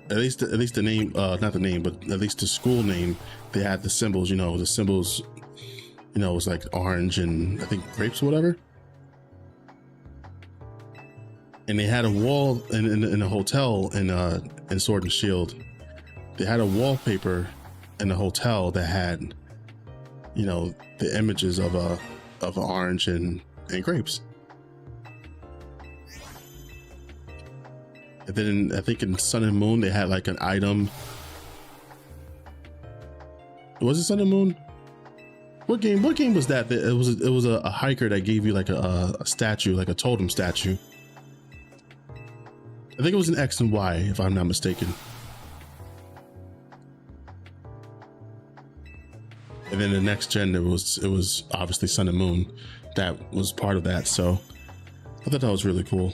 At least the name, not the name, but at least the school name. They had the symbols. You know, the symbols. You know, it was like orange and I think grapes or whatever. And they had a wall in a hotel in Sword and Shield. They had a wallpaper in the hotel that had, you know, the images of an orange and grapes. And then I think in Sun and Moon they had like an item. Was it Sun and Moon? What game was that? It was a hiker that gave you like a statue, like a totem statue. I think it was an X and Y, if I'm not mistaken. And then the next gen, it was obviously Sun and Moon that was part of that. So I thought that was really cool.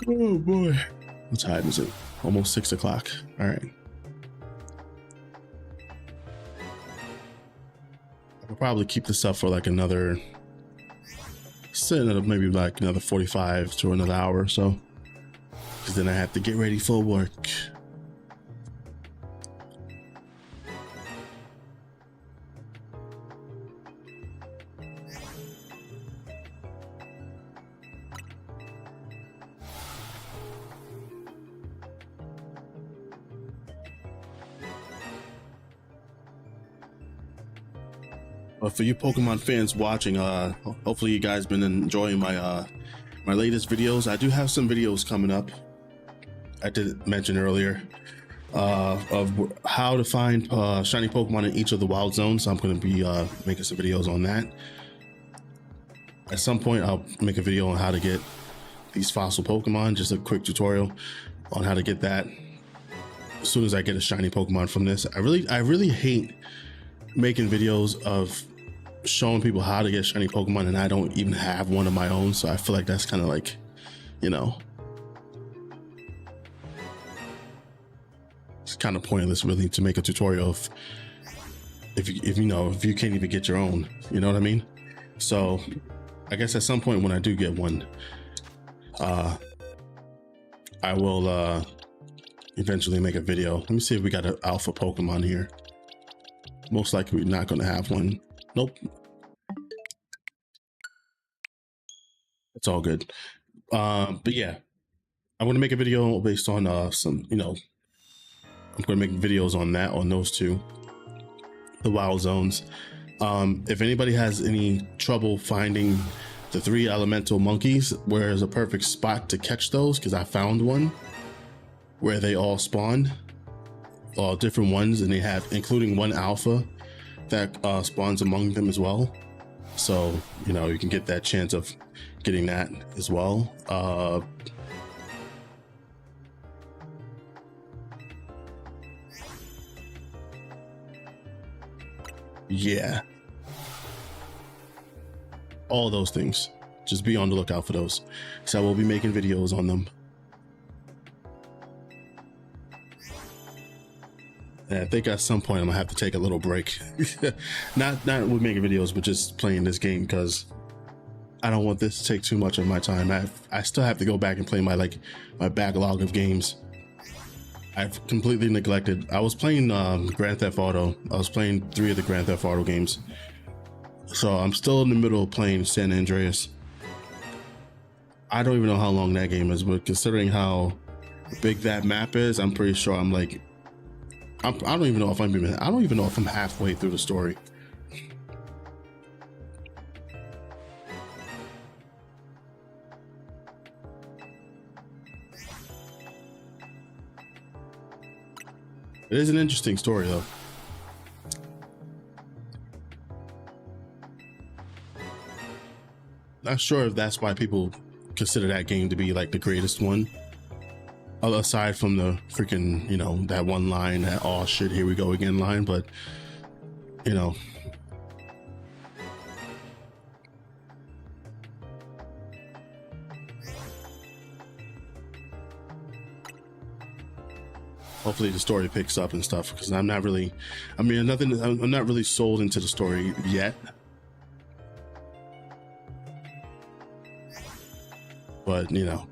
Oh boy. What time is it? Almost 6 o'clock. All right. I'll probably keep this up for like another, maybe like another 45 to another hour or so, because then I have to get ready for work. But for you Pokemon fans watching, hopefully you guys been enjoying my my latest videos. I do have some videos coming up. I did mention earlier of how to find shiny Pokemon in each of the wild zones. So I'm going to be making some videos on that. At some point, I'll make a video on how to get these fossil Pokemon. Just a quick tutorial on how to get that. As soon as I get a shiny Pokemon from this, I really hate making videos of showing people how to get shiny Pokemon and I don't even have one of my own. So I feel like that's kind of like, you know, it's kind of pointless really to make a tutorial of if you can't even get your own, you know what I mean? So I guess at some point when I do get one, I will eventually make a video. Let me see if we got an alpha Pokemon here. Most likely we're not going to have one. Nope. It's all good. But yeah, I want to make a video based on some, you know, I'm going to make videos on that, on those two, the wild zones. If anybody has any trouble finding the 3 elemental monkeys, where is a perfect spot to catch those, because I found one where they all spawn, all different ones, and they have, including one alpha that spawns among them as well. So, you know, you can get that chance of getting that as well. Yeah, all those things, just be on the lookout for those, so I will be making videos on them. And I think at some point I'm gonna have to take a little break. not with making videos, but just playing this game, because I don't want this to take too much of my time. I still have to go back and play my backlog of games. I've completely neglected. I was playing Grand Theft Auto. I was playing 3 of the Grand Theft Auto games. So I'm still in the middle of playing San Andreas. I don't even know how long that game is, but considering how big that map is, I'm pretty sure I'm like I don't even know if I don't even know if I'm halfway through the story. It is an interesting story, though. Not sure if that's why people consider that game to be like the greatest one. Aside from the freaking, you know, that one line, that "oh shit, here we go again" line, but you know. Hopefully the story picks up and stuff, because I'm not really, I mean, I'm not really sold into the story yet. But, you know,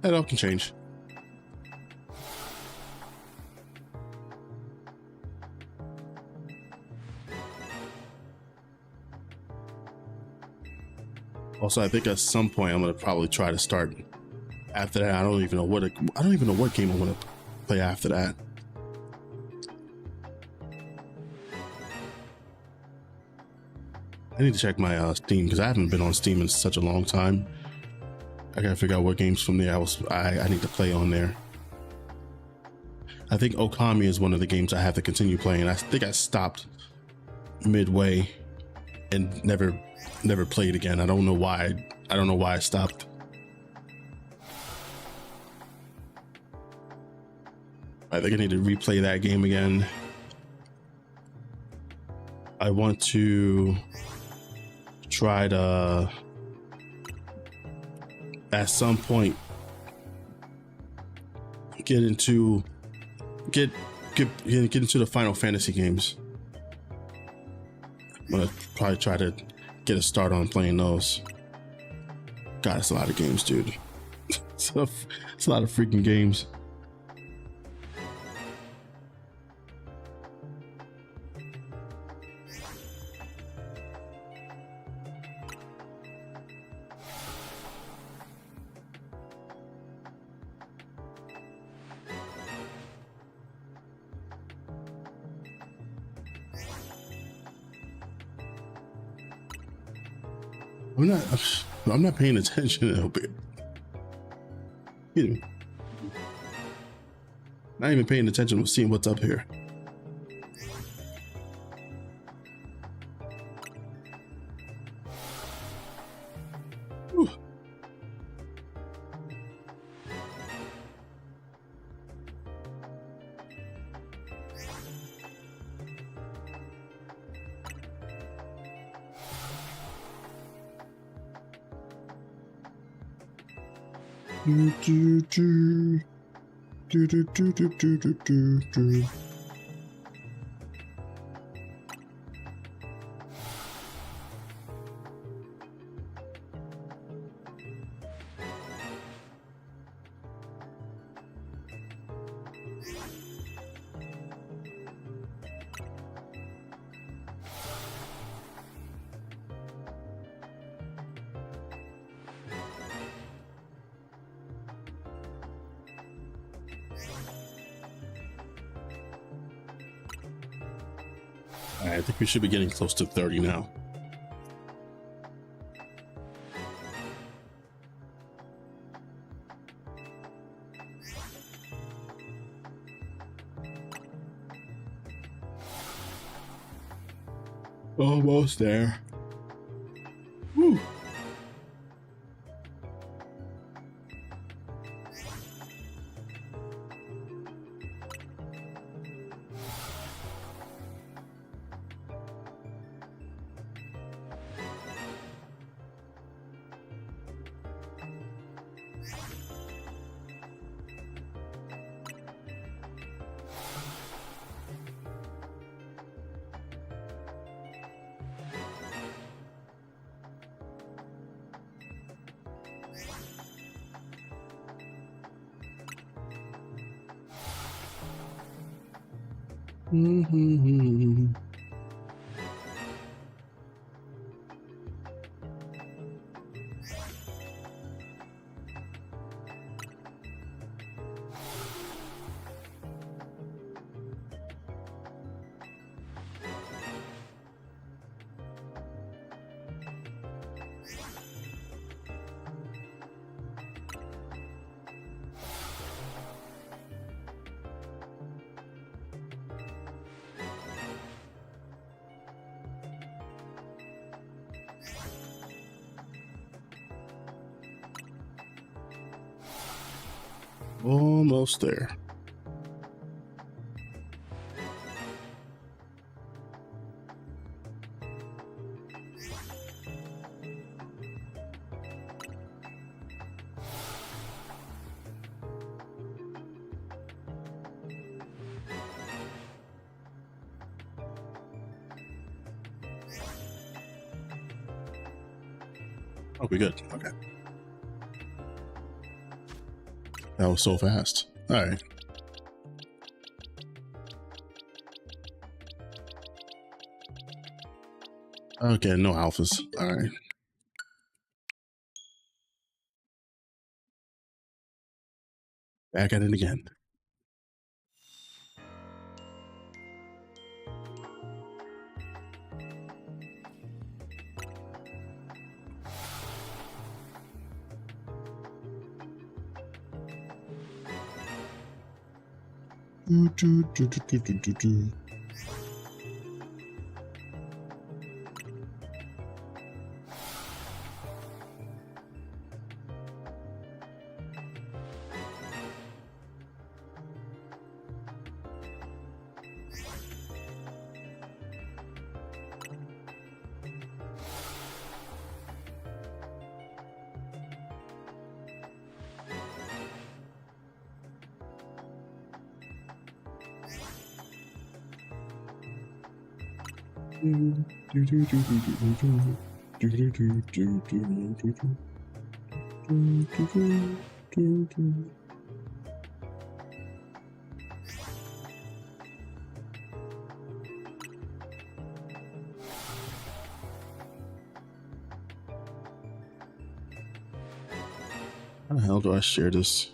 that all can change. Also, I think at some point I'm gonna probably try to start after that. I don't even know what game I want to play after that. I need to check my Steam, because I haven't been on Steam in such a long time. I gotta figure out what games from there I need to play on there. I think Okami is one of the games I have to continue playing. I think I stopped midway and never played again. I don't know why. I don't know why I stopped. I think I need to replay that game again. I want to try to, at some point, get into the Final Fantasy games. I'm gonna probably try to get a start on playing those. God, it's a lot of games, dude. It's a lot of freaking games. I'm not paying attention a little bit. You know, not even paying attention to seeing what's up here. Whew. I think we should be getting close to 30 now. Almost there. Woo. Mm-hmm. Almost there. Oh, we good. Okay. That was so fast. All right. Okay, no alphas. All right. Back at it again. How the hell do I share this?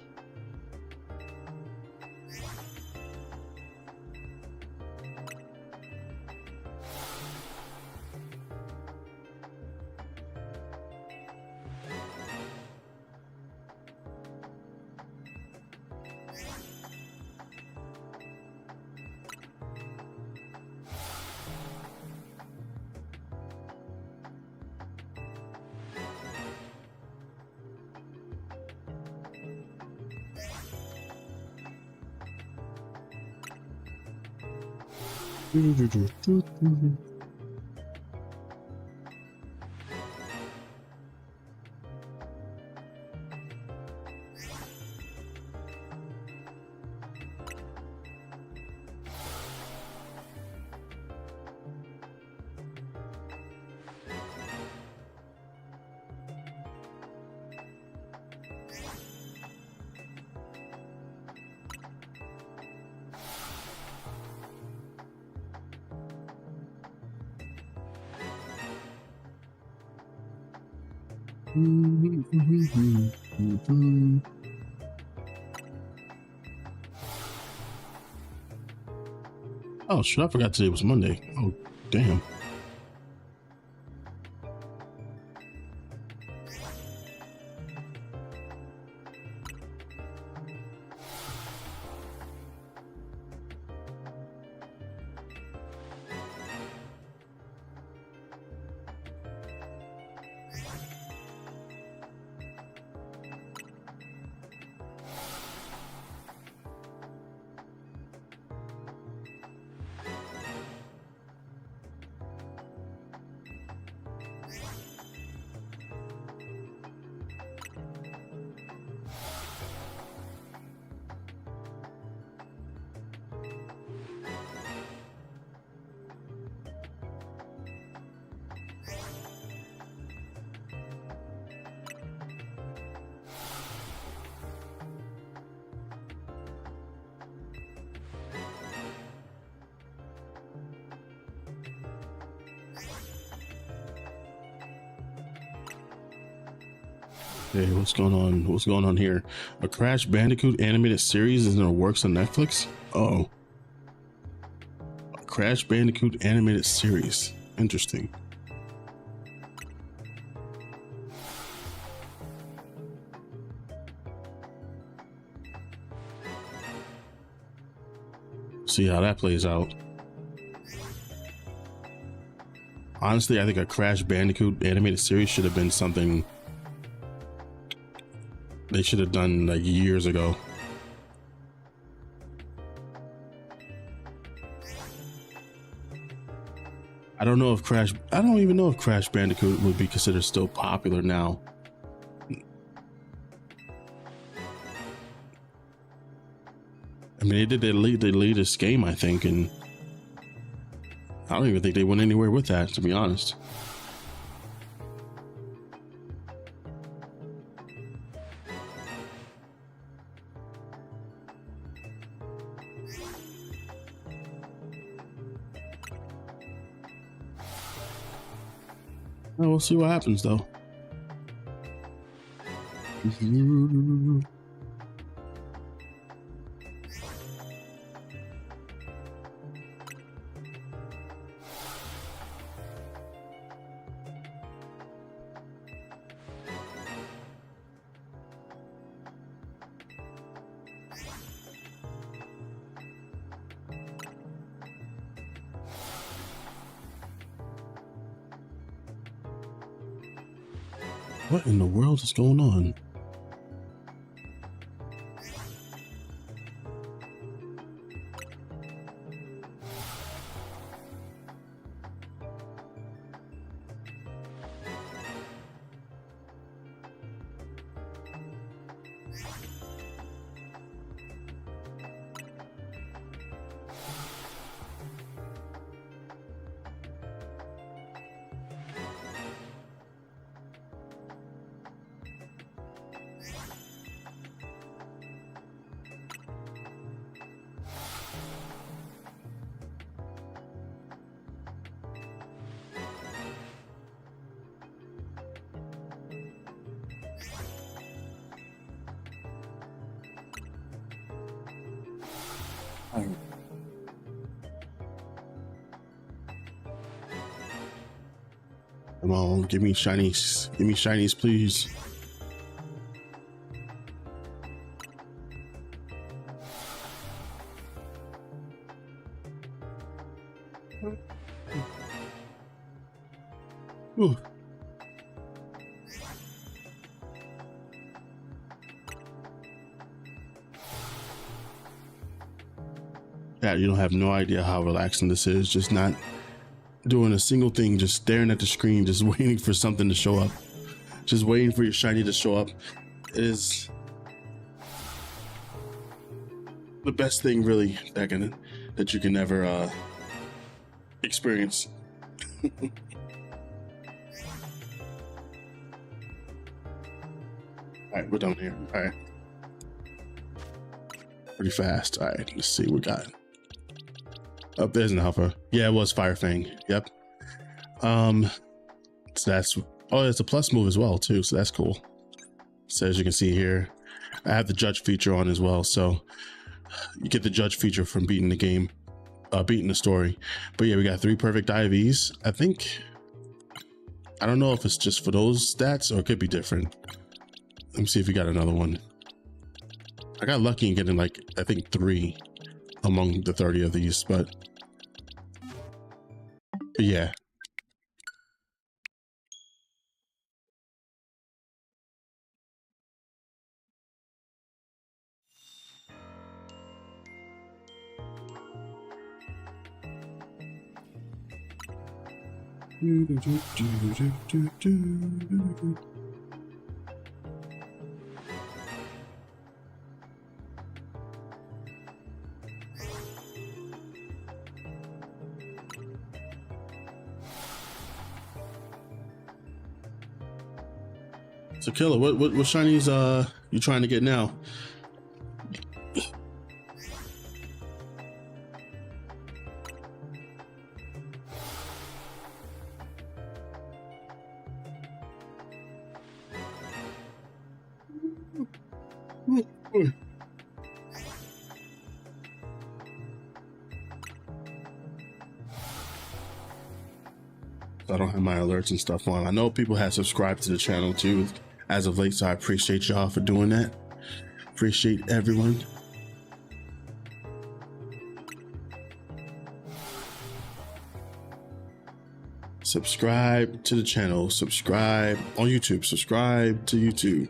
Oh shit, I forgot today was Monday. Oh damn. Hey, what's going on? What's going on here? A Crash Bandicoot animated series is in the works on Netflix? Oh. A Crash Bandicoot animated series. Interesting. See how that plays out. Honestly, I think a Crash Bandicoot animated series should have been something they should have done like years ago. I don't know if I don't even know if Crash Bandicoot would be considered still popular now. I mean, they did their latest game, I think, and I don't even think they went anywhere with that, to be honest. Well, we'll see what happens, though. What in the world is going on? Come on, give me shinies. Give me shinies, please. Ooh. Yeah, you don't have no idea how relaxing this is. Just not doing a single thing, just staring at the screen, just waiting for something to show up. Just waiting for your shiny to show up. It is the best thing, really, that you can ever experience. All right, we're done here. All right. Pretty fast. All right, let's see what we got. Oh, there's an alpha. Yeah, it was Fire Fang. Yep. So that's, oh, it's a plus move as well too, so that's cool. So as you can see here, I have the judge feature on as well, so you get the judge feature from beating the game, beating the story. But yeah, we got 3 perfect IVs. I don't know if it's just for those stats or it could be different. Let me see if we got another one. I got lucky in getting like, I think 3 among the 30 of these, but yeah. So Killer, what shinies you trying to get now? I don't have my alerts and stuff on. I know people have subscribed to the channel too as of late, so I appreciate y'all for doing that. Appreciate everyone. Subscribe to the channel, subscribe on YouTube, subscribe to YouTube.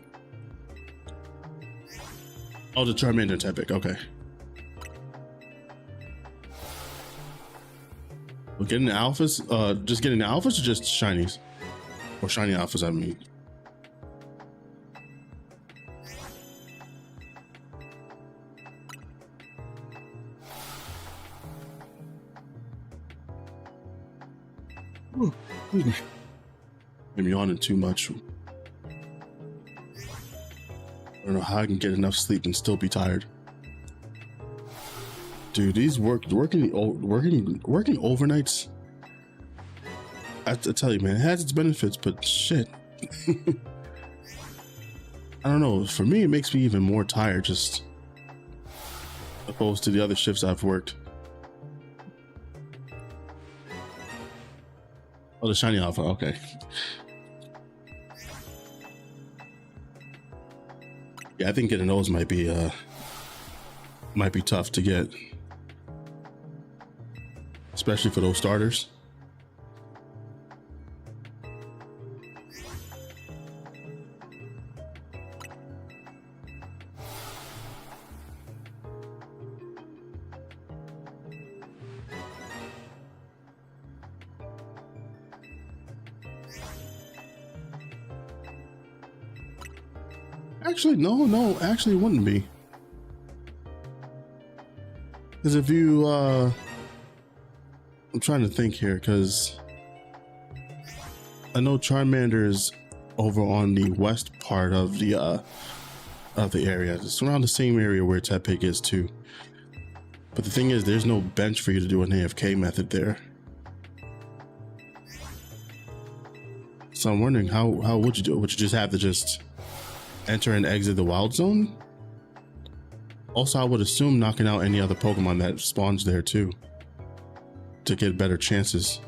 Oh, the Charmander epic, okay. Getting the alphas, just getting the alphas or just shinies? Or shiny alphas, I mean. Ooh, I'm yawning too much. I don't know how I can get enough sleep and still be tired. Dude, these working overnights. I tell you, man, it has its benefits, but shit. I don't know. For me, it makes me even more tired, just opposed to the other shifts I've worked. Oh, the shiny alpha. Okay. Yeah, I think getting those might be tough to get, especially for those starters. Actually, no, actually it wouldn't be. Because if you, I'm trying to think here, because I know Charmander is over on the west part of the area. It's around the same area where Tepig is too. But the thing is, there's no bench for you to do an AFK method there. So I'm wondering, how would you do it? Would you just have to just enter and exit the wild zone? Also, I would assume knocking out any other Pokemon that spawns there too, to get better chances.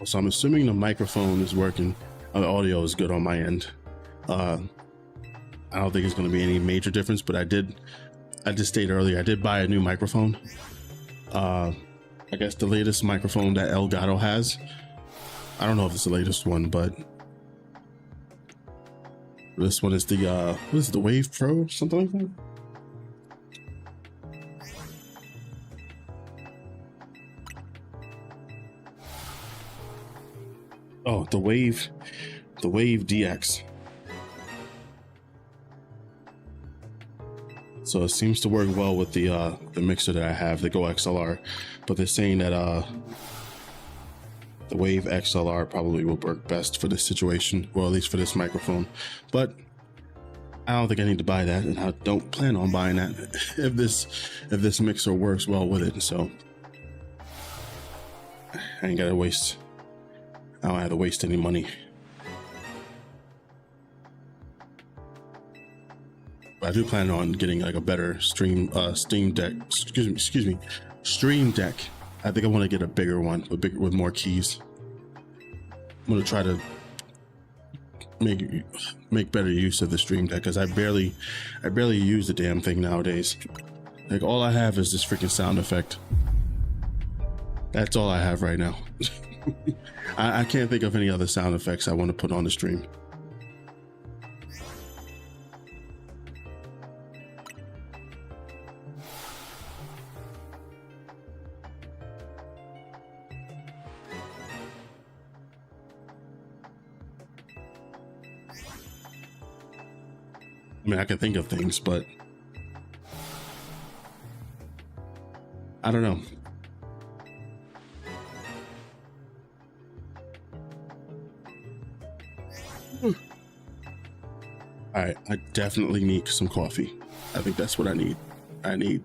So I'm assuming the microphone is working. The audio is good on my end. I don't think it's going to be any major difference, but I did state earlier, I did buy a new microphone. I guess the latest microphone that Elgato has. I don't know if it's the latest one, but this one is the what is it, the Wave Pro, something like that. Oh, the Wave DX. So it seems to work well with the mixer that I have, the Go XLR, but they're saying that the Wave XLR probably will work best for this situation, well, at least for this microphone. But I don't think I need to buy that, and I don't plan on buying that if this mixer works well with it. So I ain't gotta waste. I don't have to waste any money. But I do plan on getting like a better Stream Deck. Excuse me, Stream Deck. I think I want to get a bigger one with more keys. I'm gonna try to make better use of the Stream Deck, because I barely use the damn thing nowadays. Like, all I have is this freaking sound effect. That's all I have right now. I can't think of any other sound effects I want to put on the stream. I mean, I can think of things, but I don't know. All right, I definitely need some coffee. I think that's what I need. I need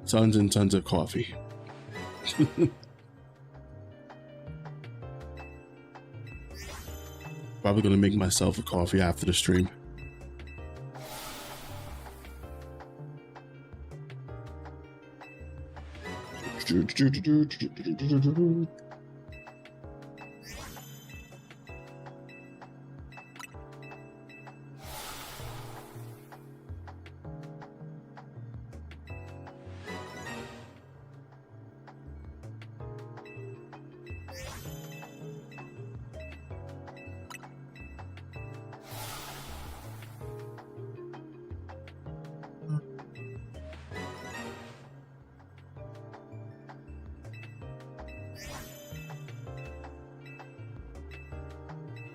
tons and tons of coffee. Probably gonna make myself a coffee after the stream.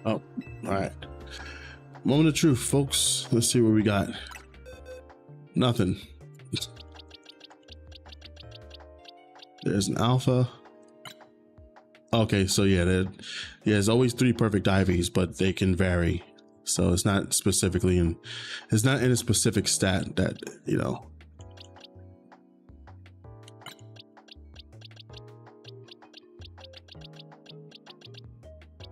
Oh, all right. Moment of truth, folks. Let's see what we got. Nothing. There's an alpha. Okay, so yeah, there's always 3 perfect IVs, but they can vary. So it's not specifically it's not in a specific stat that, you know.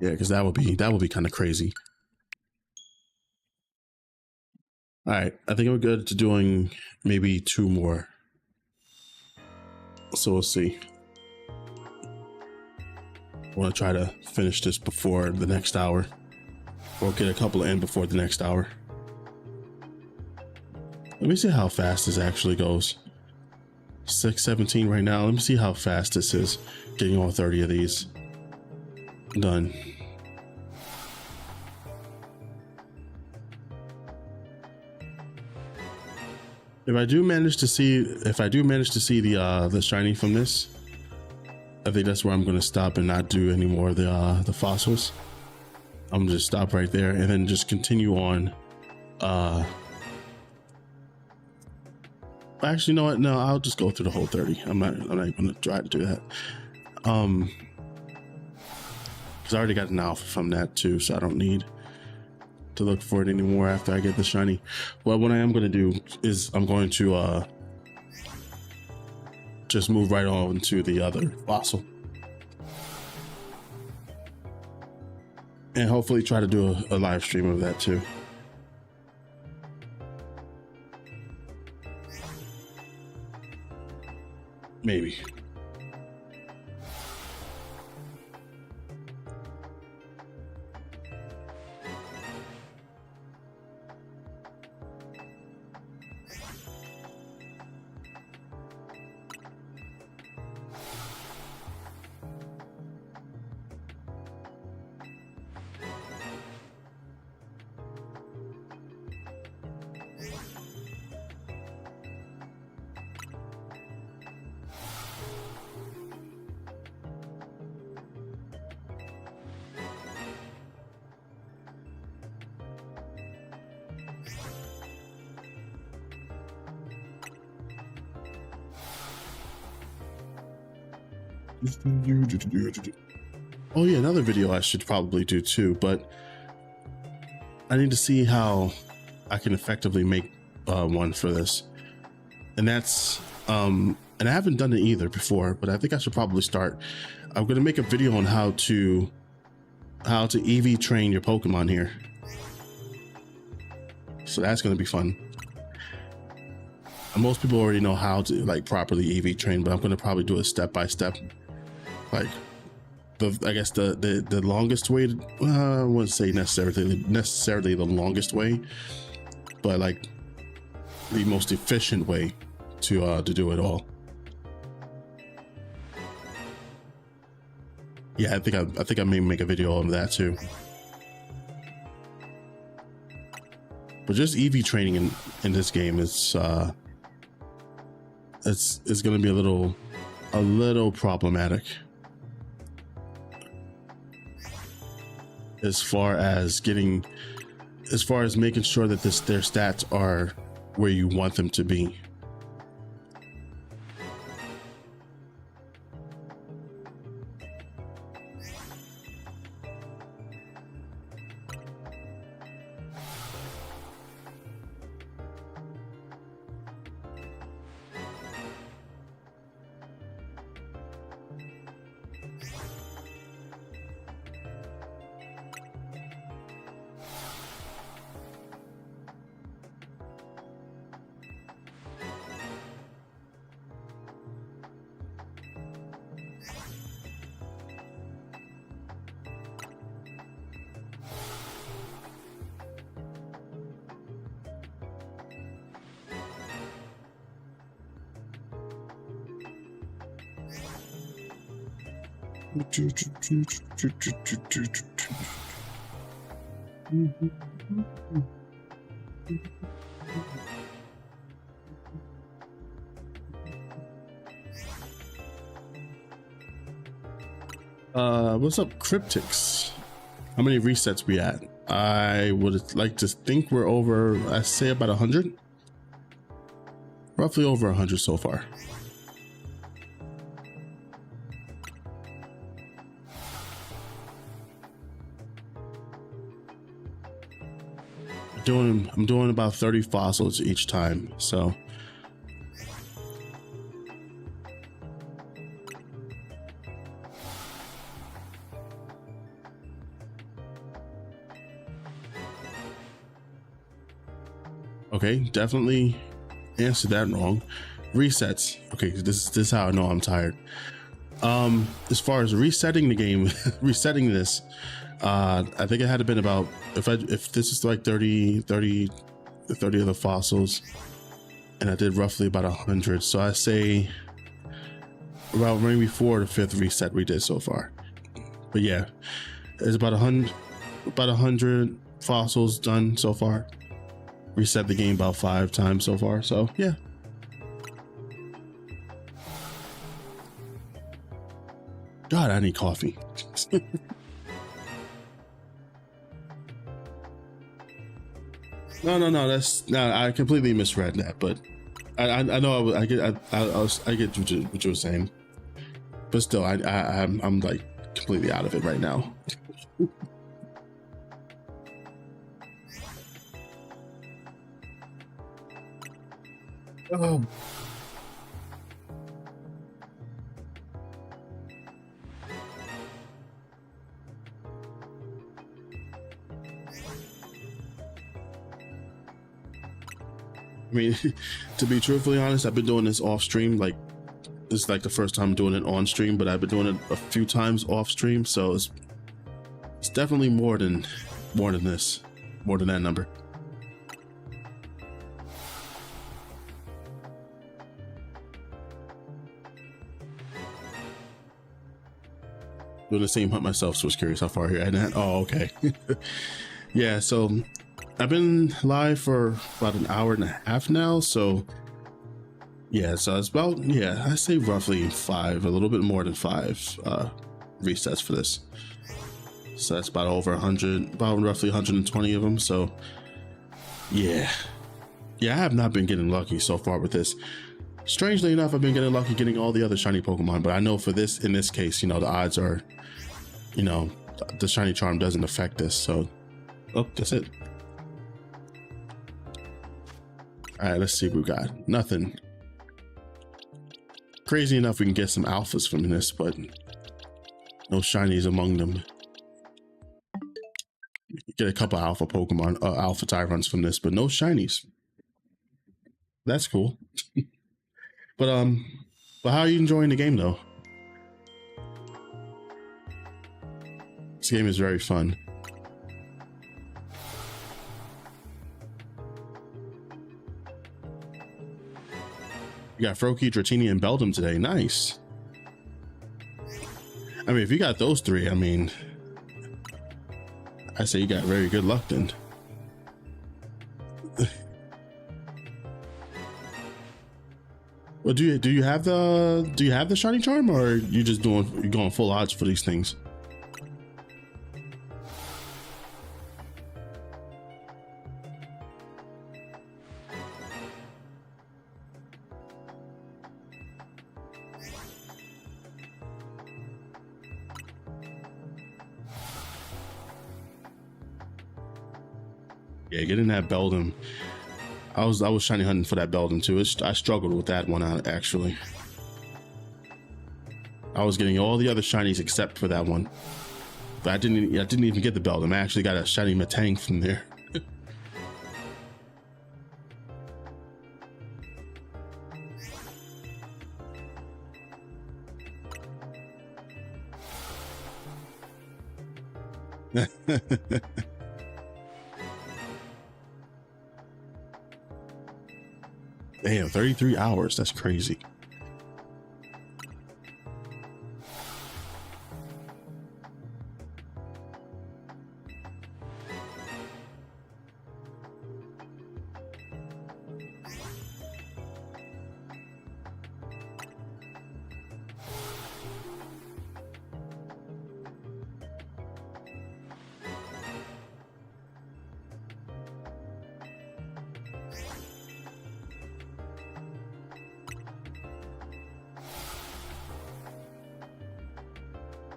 Yeah, because that would be kind of crazy. All right, I think we're good to doing maybe 2 more. So we'll see. I want to try to finish this before the next hour, or get a couple in before the next hour. Let me see how fast this actually goes. 6:17 right now. Let me see how fast this is. Getting all 30 of these done. If I do manage to see the shiny from this, I think that's where I'm going to stop and not do any more of the fossils. I'm going to just stop right there and then just continue on. Actually, you know what? No, I'll just go through the whole 30. I'm not going to try to do that. Because I already got an alpha from that too, so I don't need to look for it anymore after I get the shiny. Well, what I am going to do is I'm going to just move right on to the other fossil and hopefully try to do a live stream of that too. Maybe. Oh yeah, another video I should probably do too, but I need to see how I can effectively make one for this. And that's and I haven't done it either before, but I think I should probably start. I'm gonna make a video on how to EV train your Pokemon here. So that's gonna be fun. And most people already know how to like properly EV train, but I'm gonna probably do it step by step. Like I guess the longest way to, I wouldn't say necessarily the longest way, but like the most efficient way to do it all. Yeah, I think I may make a video on that too. But just EV training in this game is it's going to be a little problematic as far as making sure that their stats are where you want them to be. What's up, Cryptics? How many resets we at? I would like to think we're over, I say about 100. Roughly over 100 so far. I'm doing about 30 fossils each time, so okay, definitely answered that wrong. Resets. Okay, this is how I know I'm tired. As far as resetting the game, resetting this, I think it had been about, if this is like 30 of the fossils, and I did roughly about 100, so I say about maybe 4 to 5th reset we did so far. But yeah, it's about 100 fossils done so far. Reset the game about 5 times so far, so yeah. God, I need coffee. No, that's no, I completely misread that, but I know I get what you were saying, but still I'm like completely out of it right now. Oh. I mean, to be truthfully honest, I've been doing this off stream. Like, this is like the first time I'm doing it on stream, but I've been doing it a few times off stream, so it's definitely more than that number. Doing the same hunt myself, so I was curious how far you're at that. Oh, okay. Yeah, so I've been live for about an hour and a half now, so yeah, so it's about, yeah, I say roughly 5, a little bit more than 5 resets for this. So that's about over 100, about roughly 120 of them. So yeah, I have not been getting lucky so far with this. Strangely enough, I've been getting lucky getting all the other shiny Pokemon, but I know for this, in this case, you know, the odds are, you know, the shiny charm doesn't affect this. So, oh, that's it. All right, let's see what we got. Nothing crazy enough. We can get some alphas from this, but no shinies among them. Get a couple alpha Pokemon, alpha Tyrunts from this, but no shinies. That's cool. But how are you enjoying the game though? This game is very fun. You got Froakie, Dratini, and Beldum today. Nice. I mean, if you got those 3, I mean, I say you got very good luck then. Well, do you have the shiny charm, or are you just going full odds for these things? Yeah, getting that Beldum. I was shiny hunting for that Beldum too. I struggled with that one actually. I was getting all the other shinies except for that one, but I didn't even get the Beldum. I actually got a shiny Metang from there. Damn, 33 hours. That's crazy.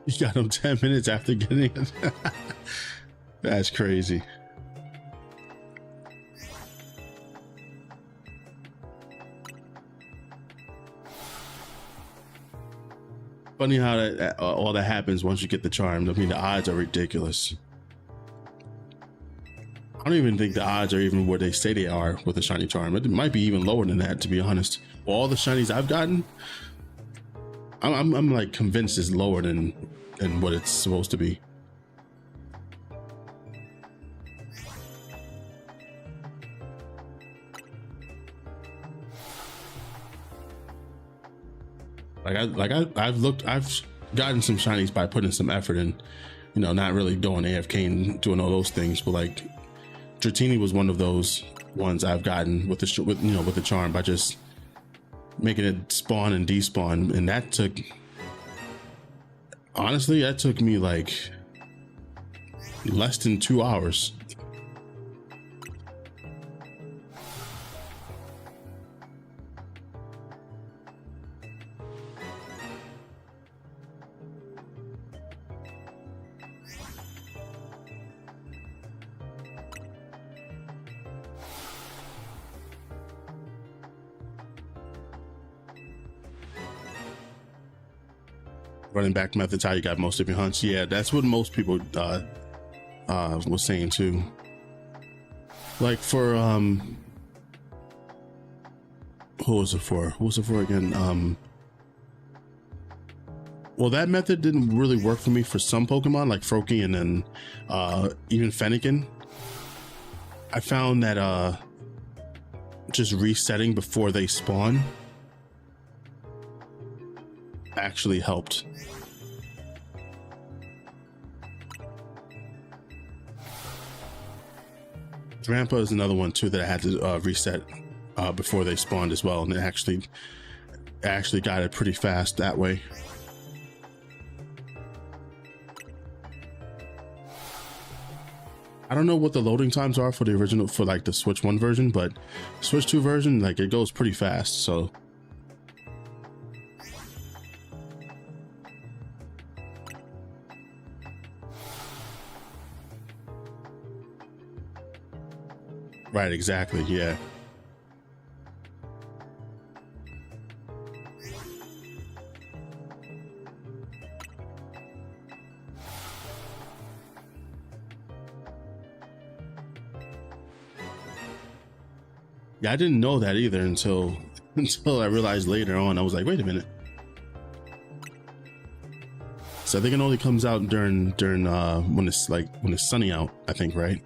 You got them 10 minutes after getting it. That's crazy. Funny how that all that happens once you get the charm. I mean, the odds are ridiculous. I don't even think the odds are even where they say they are with a shiny charm. It might be even lower than that, to be honest. For all the shinies I've gotten, I'm like convinced it's lower than what it's supposed to be. I've gotten some shinies by putting some effort in, you know, not really going AFK and doing all those things. But like Dratini was one of those ones I've gotten with the charm by just making it spawn and despawn, and that took me like less than 2 hours. Running back methods, how you got most of your hunts. Yeah, that's what most people was saying too. Like for who was it for again? Well, that method didn't really work for me for some Pokemon like Froakie and then even Fennekin. I found that just resetting before they spawn actually helped. Drampa is another one too that I had to reset before they spawned as well, and it actually got it pretty fast that way. I don't know what the loading times are for the original, for like the Switch 1 version, but Switch 2 version, like it goes pretty fast, so. Right, exactly, yeah. Yeah, I didn't know that either until I realized later on. I was like, wait a minute. So I think it only comes out during when it's sunny out, I think, right?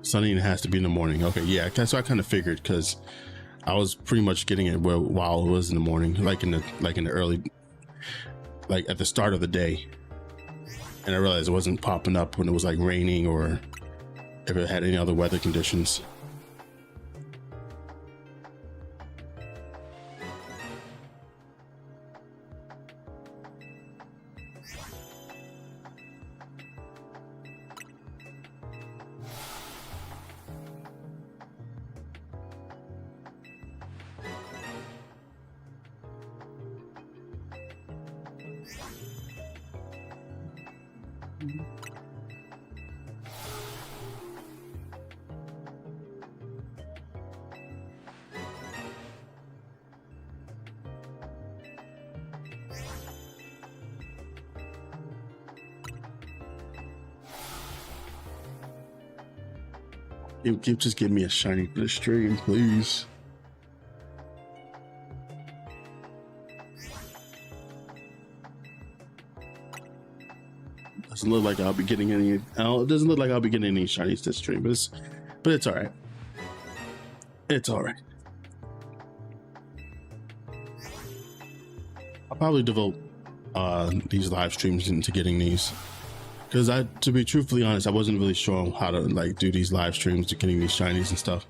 Sunny, and it has to be in the morning. Okay, yeah, that's what I kind of figured, because I was pretty much getting it while it was in the morning, like in the early, like at the start of the day, and I realized it wasn't popping up when it was like raining or if it had any other weather conditions. Just give me a shiny for the stream, please. Doesn't look like I'll be getting any. It doesn't look like I'll be getting any shinies this stream, but it's all right. It's all right. I'll probably devote these live streams into getting these, because to be truthfully honest, I wasn't really sure how to like do these live streams to getting these shinies and stuff.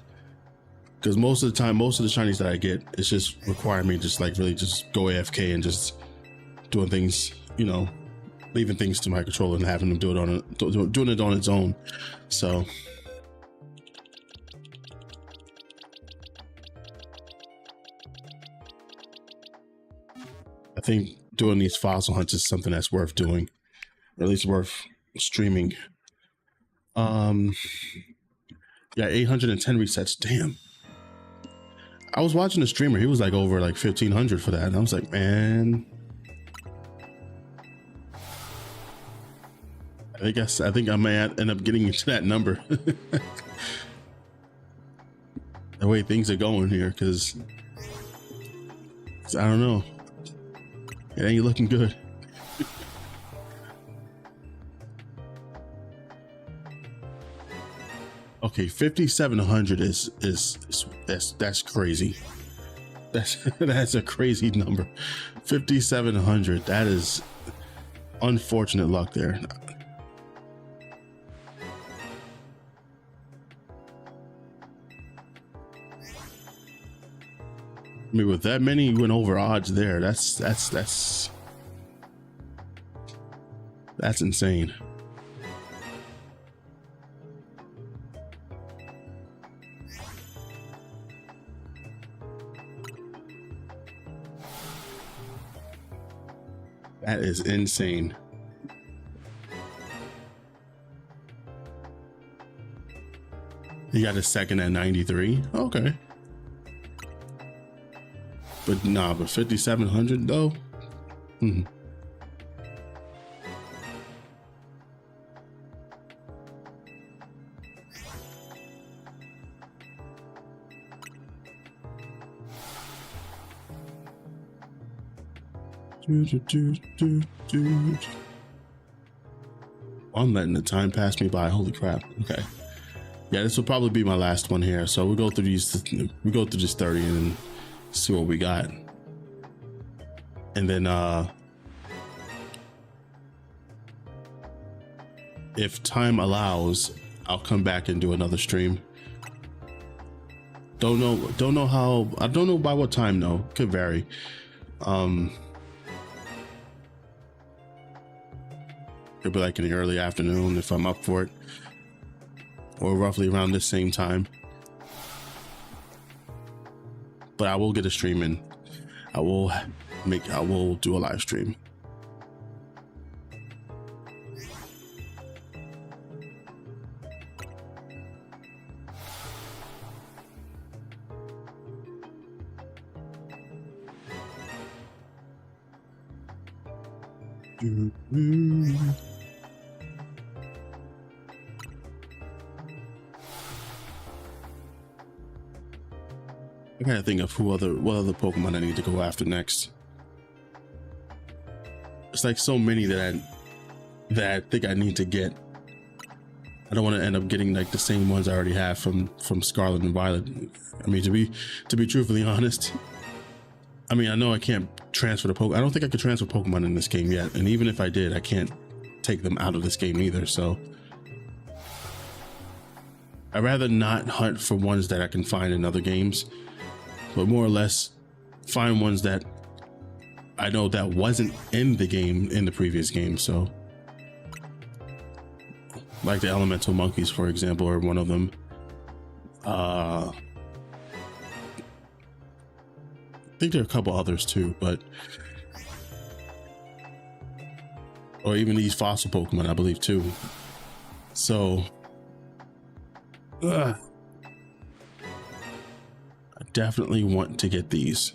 because most of the time, most of the shinies that I get, it's just requiring me just like really just go AFK and just doing things, you know, leaving things to my controller and having them do it on doing it on its own. So I think doing these fossil hunts is something that's worth doing, or at least worth streaming. Yeah, 810 resets. Damn. I was watching a streamer. He was like over like 1500 for that, and I was like, man. I think I may end up getting into that number. The way things are going here, because I don't know. It ain't looking good. Okay, 5,700 is that's crazy. That's a crazy number. 5,700. That is unfortunate luck there. I mean, with that many went over odds there, that's insane. That is insane. You got a second at 93. Okay. But nah, but 5,700 though. Mm-hmm. I'm letting the time pass me by. Holy crap. Okay. Yeah, this will probably be my last one here. So we'll go through these. We go through this 30 and see what we got. And then if time allows, I'll come back and do another stream. Don't know how. I don't know by what time though. Could vary. It'll be like in the early afternoon if I'm up for it, or roughly around this same time. But I will get a stream in. I will do a live stream. I gotta think of what other Pokemon I need to go after next. It's like so many that I think I need to get. I don't want to end up getting like the same ones I already have from Scarlet and Violet. I mean, to be truthfully honest, I mean, I know I can't transfer the Pokemon. I don't think I could transfer Pokemon in this game yet, and even if I did, I can't take them out of this game either. So I'd rather not hunt for ones that I can find in other games, but more or less find ones that I know that wasn't in the game in the previous game. So like the elemental monkeys, for example, or one of them. I think there are a couple others too, but or even these fossil Pokemon, I believe too. So I definitely want to get these.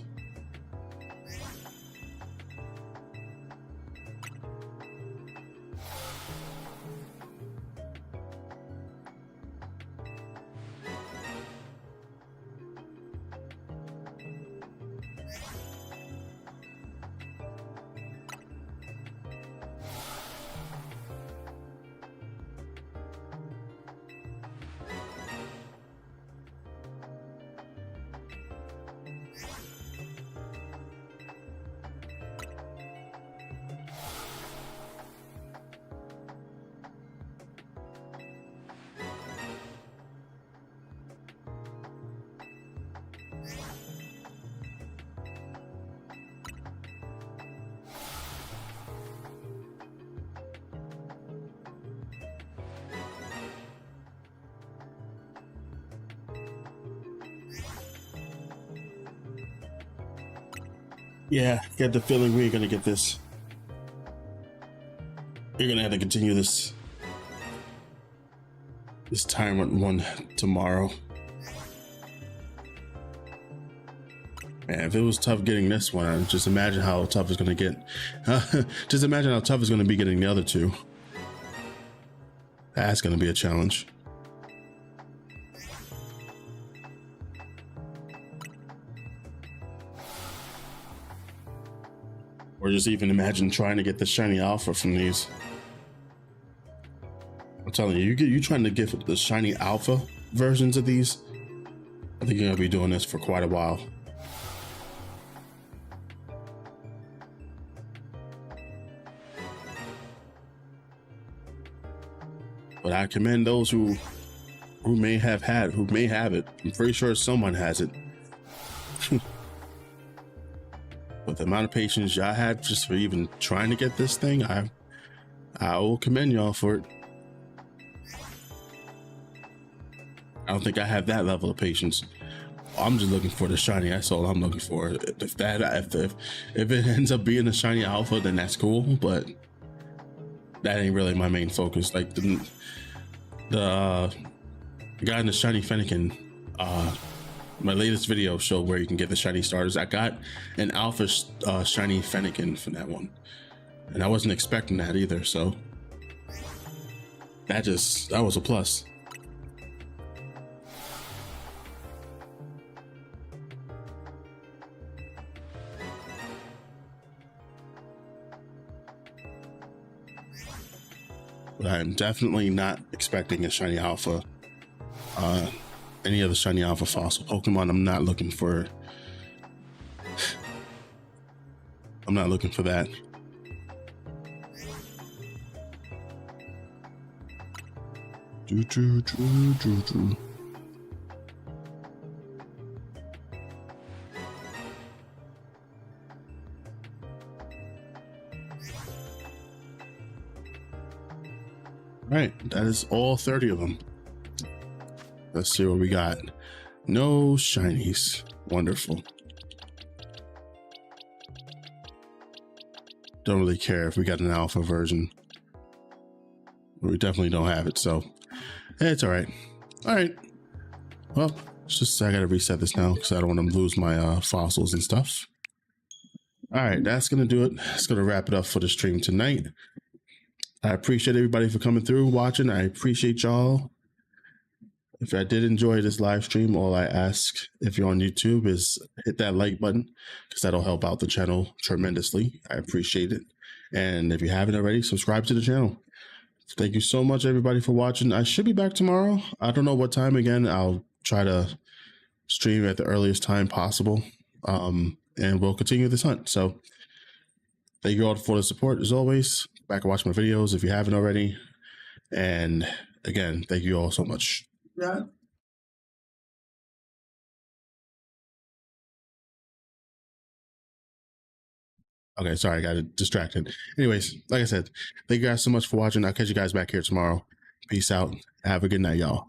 Yeah, get the feeling we ain't gonna get this. You're gonna have to continue this Tyrunt one tomorrow. Man, if it was tough getting this one, just imagine how tough it's gonna get. Just imagine how tough it's gonna be getting the other two. That's gonna be a challenge. Or just even imagine trying to get the shiny alpha from these. I'm telling you, you trying to get the shiny alpha versions of these, I think you're gonna be doing this for quite a while. But I commend those who may have it. I'm pretty sure someone has it. But the amount of patience y'all had just for even trying to get this thing, I will commend y'all for it. I don't think I have that level of patience. I'm just looking for the shiny. That's all I'm looking for. If it ends up being a shiny alpha, then that's cool. But that ain't really my main focus. Like the guy in the shiny Fennekin, my latest video showed where you can get the shiny starters. I got an alpha shiny Fennekin from that one, and I wasn't expecting that either. So that was a plus. But I'm definitely not expecting a shiny alpha. Any other shiny alpha fossil Pokemon. I'm not looking for that. Right, that is all 30 of them. Let's see what we got. No shinies. Wonderful. Don't really care if we got an alpha version. We definitely don't have it, so it's all right. All right. Well, it's just I gotta reset this now because I don't want to lose my fossils and stuff. All right, that's gonna do it. It's gonna wrap it up for the stream tonight. I appreciate everybody for coming through, watching. I appreciate y'all. If I did enjoy this live stream, all I ask, if you're on YouTube, is hit that like button because that'll help out the channel tremendously. I appreciate it. And if you haven't already, subscribe to the channel. Thank you so much, everybody, for watching. I should be back tomorrow. I don't know what time again. I'll try to stream at the earliest time possible. And we'll continue this hunt. So thank you all for the support as always. Back and watch my videos if you haven't already. And again, thank you all so much. Yeah. Okay, sorry, I got distracted. Anyways, like I said, thank you guys so much for watching. I'll catch you guys back here tomorrow. Peace out. Have a good night, y'all.